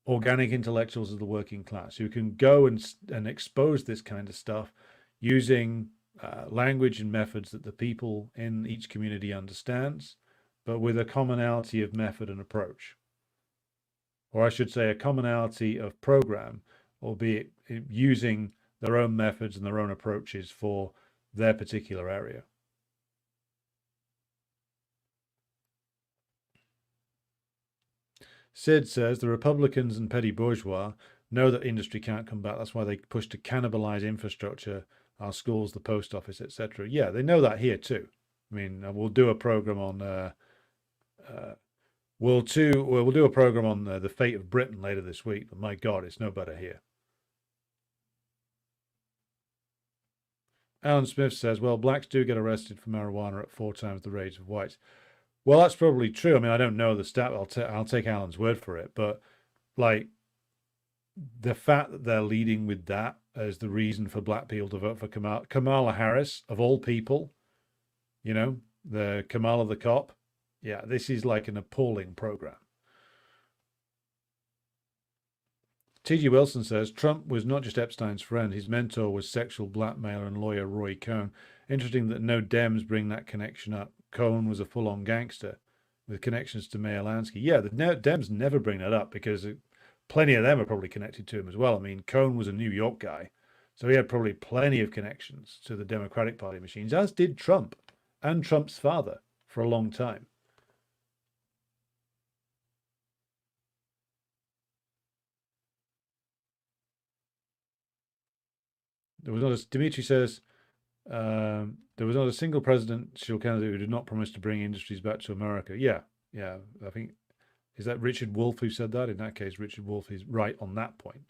organic intellectuals of the working class who can go and expose this kind of stuff using language and methods that the people in each community understands, but with a commonality of method and approach. Or I should say a commonality of program, albeit using their own methods and their own approaches for their particular area. Sid says the Republicans and petty bourgeois know that industry can't come back. That's why they push to cannibalize infrastructure, our schools, the post office, etc. Yeah, they know that here too. I mean, we'll do a program on we'll do a program on the fate of Britain later this week. But my God, it's no better here. Alan Smith says, well, blacks do get arrested for marijuana at 4 times the rate of whites. Well, that's probably true. I mean, I don't know the stat. I'll take Alan's word for it. But like the fact that they're leading with that as the reason for black people to vote for Kamala Harris, of all people, you know, the Kamala the cop. Yeah, this is like an appalling program. T.G. Wilson says, Trump was not just Epstein's friend. His mentor was sexual blackmailer and lawyer Roy Cohn. Interesting that no Dems bring that connection up. Cohn was a full-on gangster with connections to Mayor Lansky. Yeah, the Dems never bring that up because plenty of them are probably connected to him as well. I mean, Cohn was a New York guy, so he had probably plenty of connections to the Democratic Party machines, as did Trump and Trump's father for a long time. There was not a, Dimitri says, there was not a single presidential candidate who did not promise to bring industries back to America. Yeah, I think, is that Richard Wolff who said that? In that case, Richard Wolff is right on that point.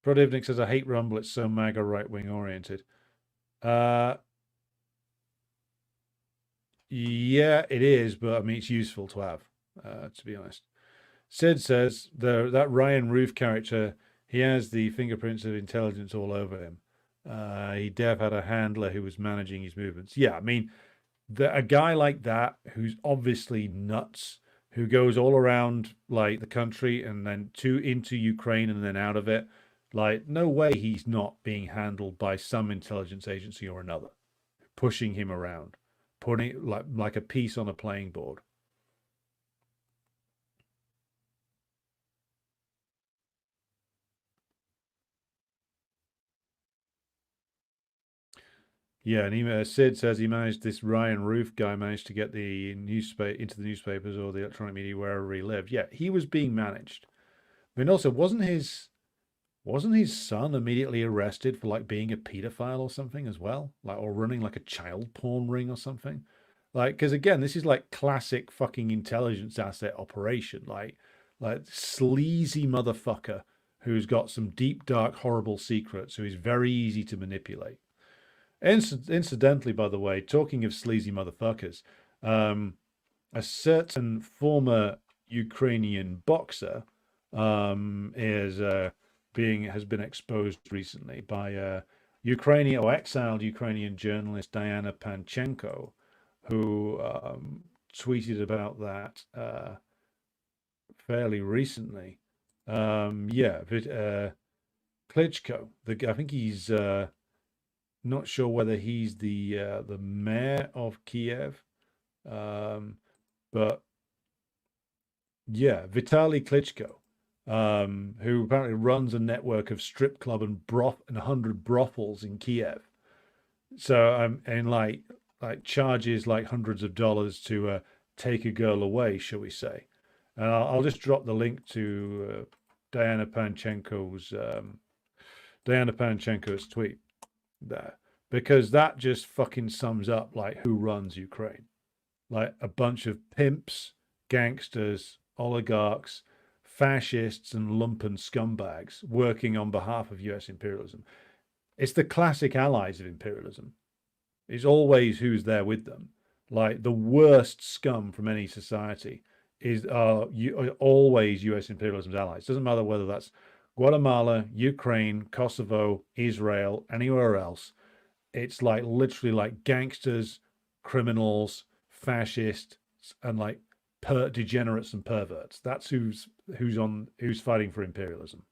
Prodivnik says, I hate Rumble, it's so MAGA right-wing oriented. Yeah, it is, but I mean, it's useful to have, to be honest. Sid says that Ryan Roof character, he has the fingerprints of intelligence all over him. He had a handler who was managing his movements. Yeah, I mean, a guy like that who's obviously nuts, who goes all around like the country and then into Ukraine and then out of it, like no way he's not being handled by some intelligence agency or another, pushing him around, putting like a piece on a playing board. Yeah, and Sid says this Ryan Roof guy managed to get the newspaper into the newspapers or the electronic media wherever he lived. Yeah, he was being managed. I mean, also, wasn't his son immediately arrested for like being a pedophile or something as well, like or running like a child porn ring or something? Like, because again, this is like classic fucking intelligence asset operation, like sleazy motherfucker who's got some deep, dark, horrible secrets, who is very easy to manipulate. Incidentally, by the way, talking of sleazy motherfuckers, a certain former Ukrainian boxer is has been exposed recently by Ukrainian or exiled Ukrainian journalist Diana Panchenko, who tweeted about that fairly recently. Klitschko, I think he's not sure whether he's the mayor of Kiev, but yeah, Vitaly Klitschko, who apparently runs a network of strip club and 100 brothels in Kiev. So and like charges like hundreds of dollars to take a girl away, shall we say? And I'll just drop the link to Diana Panchenko's tweet there, because that just fucking sums up like who runs Ukraine. Like a bunch of pimps, gangsters, oligarchs, fascists, and lumpen scumbags working on behalf of US imperialism. It's the classic allies of imperialism. It's always who's there with them. Like the worst scum from any society is always US imperialism's allies. Doesn't matter whether that's Guatemala, Ukraine, Kosovo, Israel, anywhere else. It's like literally like gangsters, criminals, fascists, and like degenerates and perverts. That's who's fighting for imperialism.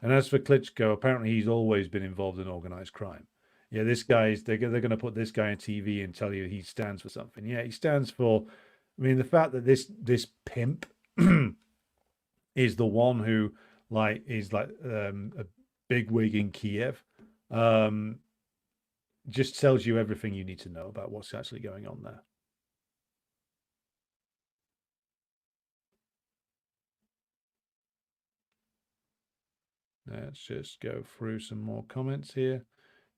And as for Klitschko, apparently he's always been involved in organized crime. Yeah, this guy's they're going to put this guy on TV and tell you he stands for something. Yeah, he stands for. I mean, the fact that this pimp is the one who is a bigwig in Kiev, just tells you everything you need to know about what's actually going on there. Let's just go through some more comments here.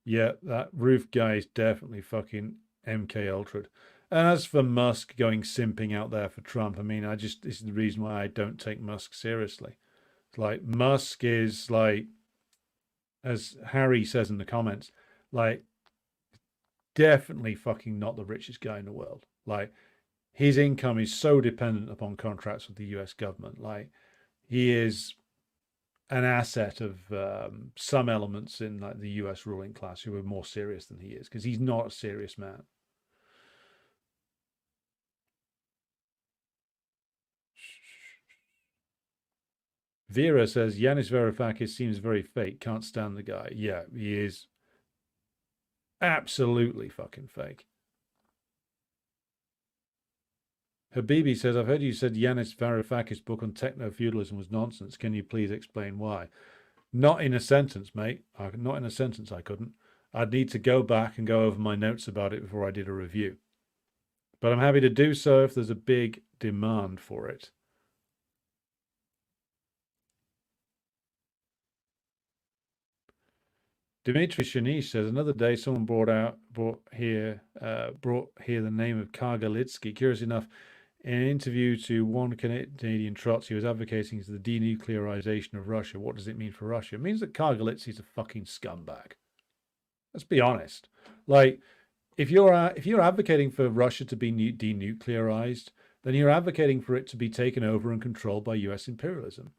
Yeah, that roof guy is definitely fucking MK Ultra. And as for Musk going simping out there for Trump, I mean, this is the reason why I don't take Musk seriously. It's like Musk is like, as Harry says in the comments, like definitely fucking not the richest guy in the world. Like his income is so dependent upon contracts with the US government. Like he is an asset of some elements in like the US ruling class who are more serious than he is, because he's not a serious man. Vera says Yanis Varoufakis seems very fake. Can't stand the guy. Yeah, he is absolutely fucking fake. Habibi says, I've heard you said Yanis Varoufakis' book on techno-feudalism was nonsense. Can you please explain why? Not in a sentence, mate. Not in a sentence, I couldn't. I'd need to go back and go over my notes about it before I did a review. But I'm happy to do so if there's a big demand for it. Dmitry Shanish says, another day someone brought here the name of Kargalitsky. Curious enough, in an interview to one Canadian Trotsky, he was advocating the denuclearization of Russia. What does it mean for Russia? It means that Kargalitsky is a fucking scumbag. Let's be honest. Like, if you're advocating for Russia to be denuclearized, then you're advocating for it to be taken over and controlled by US imperialism.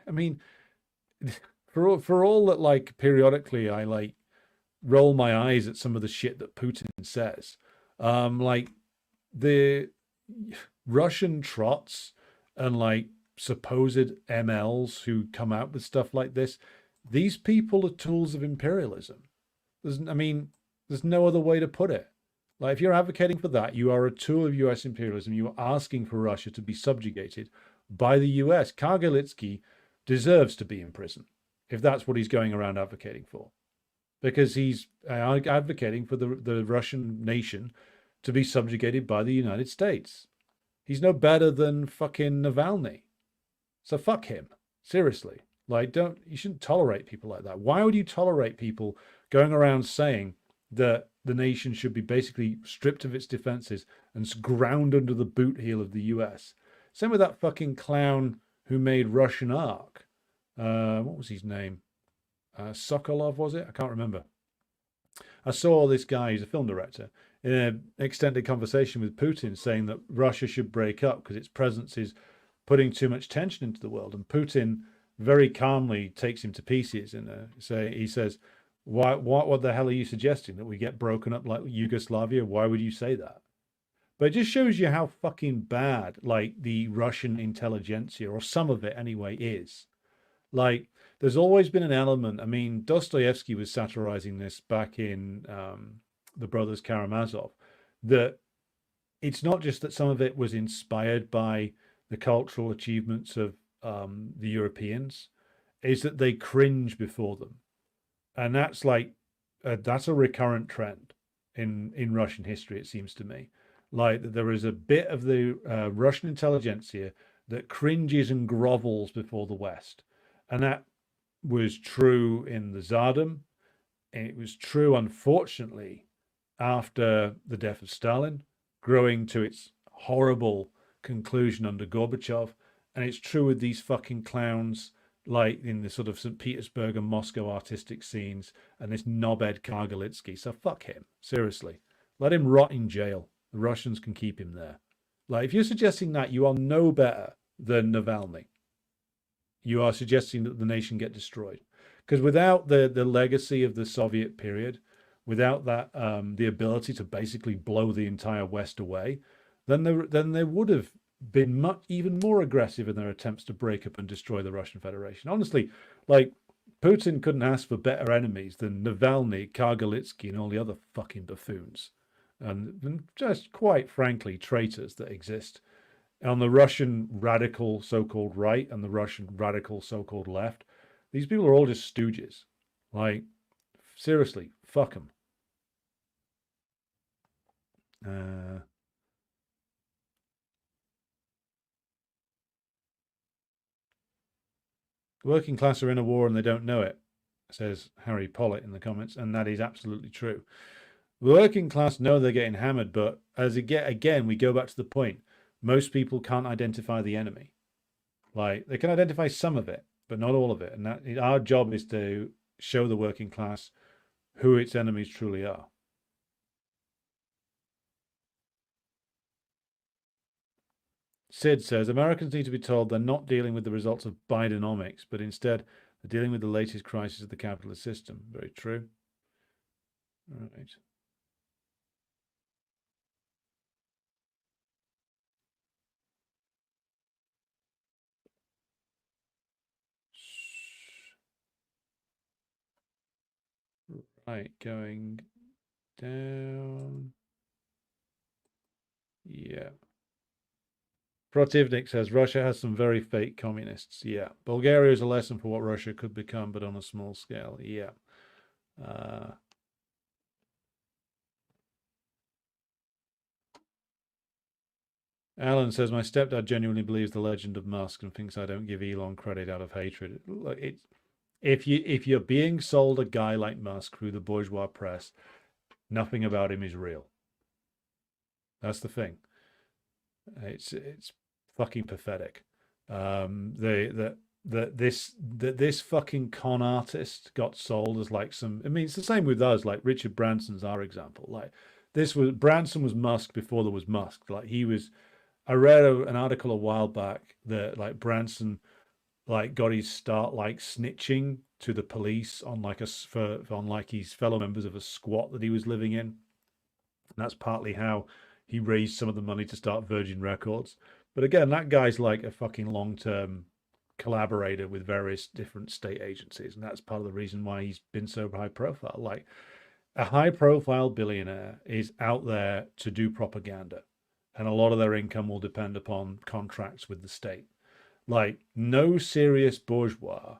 I mean, for all that, like, periodically I like roll my eyes at some of the shit that Putin says, like the Russian trots and like supposed MLs who come out with stuff like this, these people are tools of imperialism. There's no other way to put it. Like, if you're advocating for that, you are a tool of US imperialism. You are asking for Russia to be subjugated by the US. Kargalitsky deserves to be in prison if that's what he's going around advocating for, because he's advocating for the Russian nation to be subjugated by the United States. He's no better than fucking Navalny. So fuck him. Seriously. Like, you shouldn't tolerate people like that. Why would you tolerate people going around saying that the nation should be basically stripped of its defenses and ground under the boot heel of the US? Same with that fucking clown who made Russian Ark. What was his name? Sokolov, was it? I can't remember. I saw this guy, he's a film director, in an extended conversation with Putin saying that Russia should break up because its presence is putting too much tension into the world. And Putin very calmly takes him to pieces. And he says, what the hell are you suggesting? That we get broken up like Yugoslavia? Why would you say that? But it just shows you how fucking bad, like, the Russian intelligentsia, or some of it anyway, is. Like, there's always been an element. I mean, Dostoevsky was satirizing this back in The Brothers Karamazov, that it's not just that some of it was inspired by the cultural achievements of the Europeans, is that they cringe before them. And that's like, that's a recurrent trend in Russian history, it seems to me. Like, there is a bit of the Russian intelligentsia that cringes and grovels before the West. And that was true in the Tsardom. And it was true, unfortunately, after the death of Stalin, growing to its horrible conclusion under Gorbachev. And it's true with these fucking clowns, like in the sort of St. Petersburg and Moscow artistic scenes, and this knobhead Kargalitsky. So fuck him. Seriously. Let him rot in jail. The Russians can keep him there. Like, if you're suggesting that, you are no better than Navalny. You are suggesting that the nation get destroyed. Because without the legacy of the Soviet period, without that, the ability to basically blow the entire West away, then they would have been even more aggressive in their attempts to break up and destroy the Russian Federation. Honestly, like, Putin couldn't ask for better enemies than Navalny, Kargalitsky, and all the other fucking buffoons. And just, quite frankly, traitors that exist on the Russian radical so-called right and the Russian radical so-called left. These people are all just stooges. Like, seriously, fuck them. The working class are in a war and they don't know it, says Harry Pollitt in the comments, and that is absolutely true. The working class know they're getting hammered, but again, we go back to the point. Most people can't identify the enemy. Like, they can identify some of it, but not all of it. And our job is to show the working class who its enemies truly are. Sid says, Americans need to be told they're not dealing with the results of Bidenomics, but instead they're dealing with the latest crisis of the capitalist system. Very true. All right. Right, going down. Yeah. Protivnik says Russia has some very fake communists. Yeah. Bulgaria is a lesson for what Russia could become, but on a small scale. Yeah. Alan says, my stepdad genuinely believes the legend of Musk and thinks I don't give Elon credit out of hatred. If you're being sold a guy like Musk through the bourgeois press, nothing about him is real. That's the thing. It's fucking pathetic. This fucking con artist got sold as like some. I mean, it's the same with us. Like Richard Branson's our example. Like Branson was Musk before there was Musk. Like he was. I read an article a while back that like Branson like got his start like snitching to the police on like on like his fellow members of a squat that he was living in. And that's partly how he raised some of the money to start Virgin Records. But again, that guy's like a fucking long-term collaborator with various different state agencies, and that's part of the reason why he's been so high profile. Like, a high-profile billionaire is out there to do propaganda, and a lot of their income will depend upon contracts with the state. Like, no serious bourgeois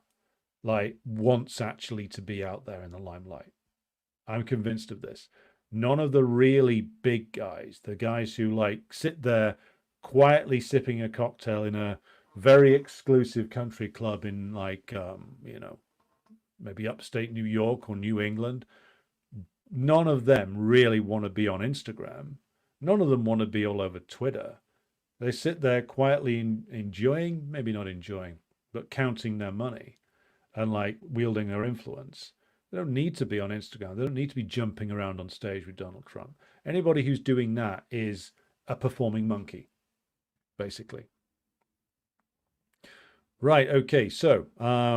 like wants actually to be out there in the limelight. I'm convinced of this. None of the really big guys, the guys who like sit there quietly sipping a cocktail in a very exclusive country club in like maybe upstate New York or New England, none of them really want to be on Instagram. None of them want to be all over Twitter. They sit there quietly enjoying, maybe not enjoying, but counting their money and like wielding their influence. They don't need to be on Instagram. They don't need to be jumping around on stage with Donald Trump. Anybody who's doing that is a performing monkey, basically. Right, okay, so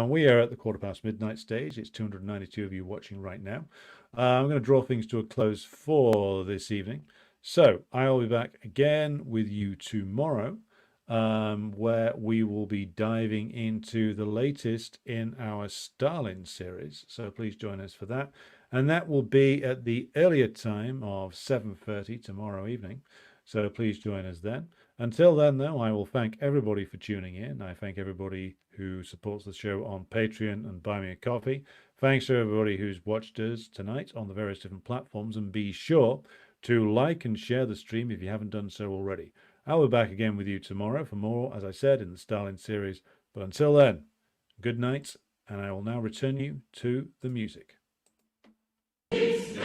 we are at the quarter past midnight stage. It's 292 of you watching right now. I'm going to draw things to a close for this evening. So I'll be back again with you tomorrow, where we will be diving into the latest in our Stalin series. So please join us for that. And that will be at the earlier time of 7:30 tomorrow evening. So please join us then. Until then, though, I will thank everybody for tuning in. I thank everybody who supports the show on Patreon and Buy Me a Coffee. Thanks to everybody who's watched us tonight on the various different platforms. And be sure to like and share the stream if you haven't done so already. I'll be back again with you tomorrow for more, as I said, in the Stalin series. But until then, good night, and I will now return you to the music. Ist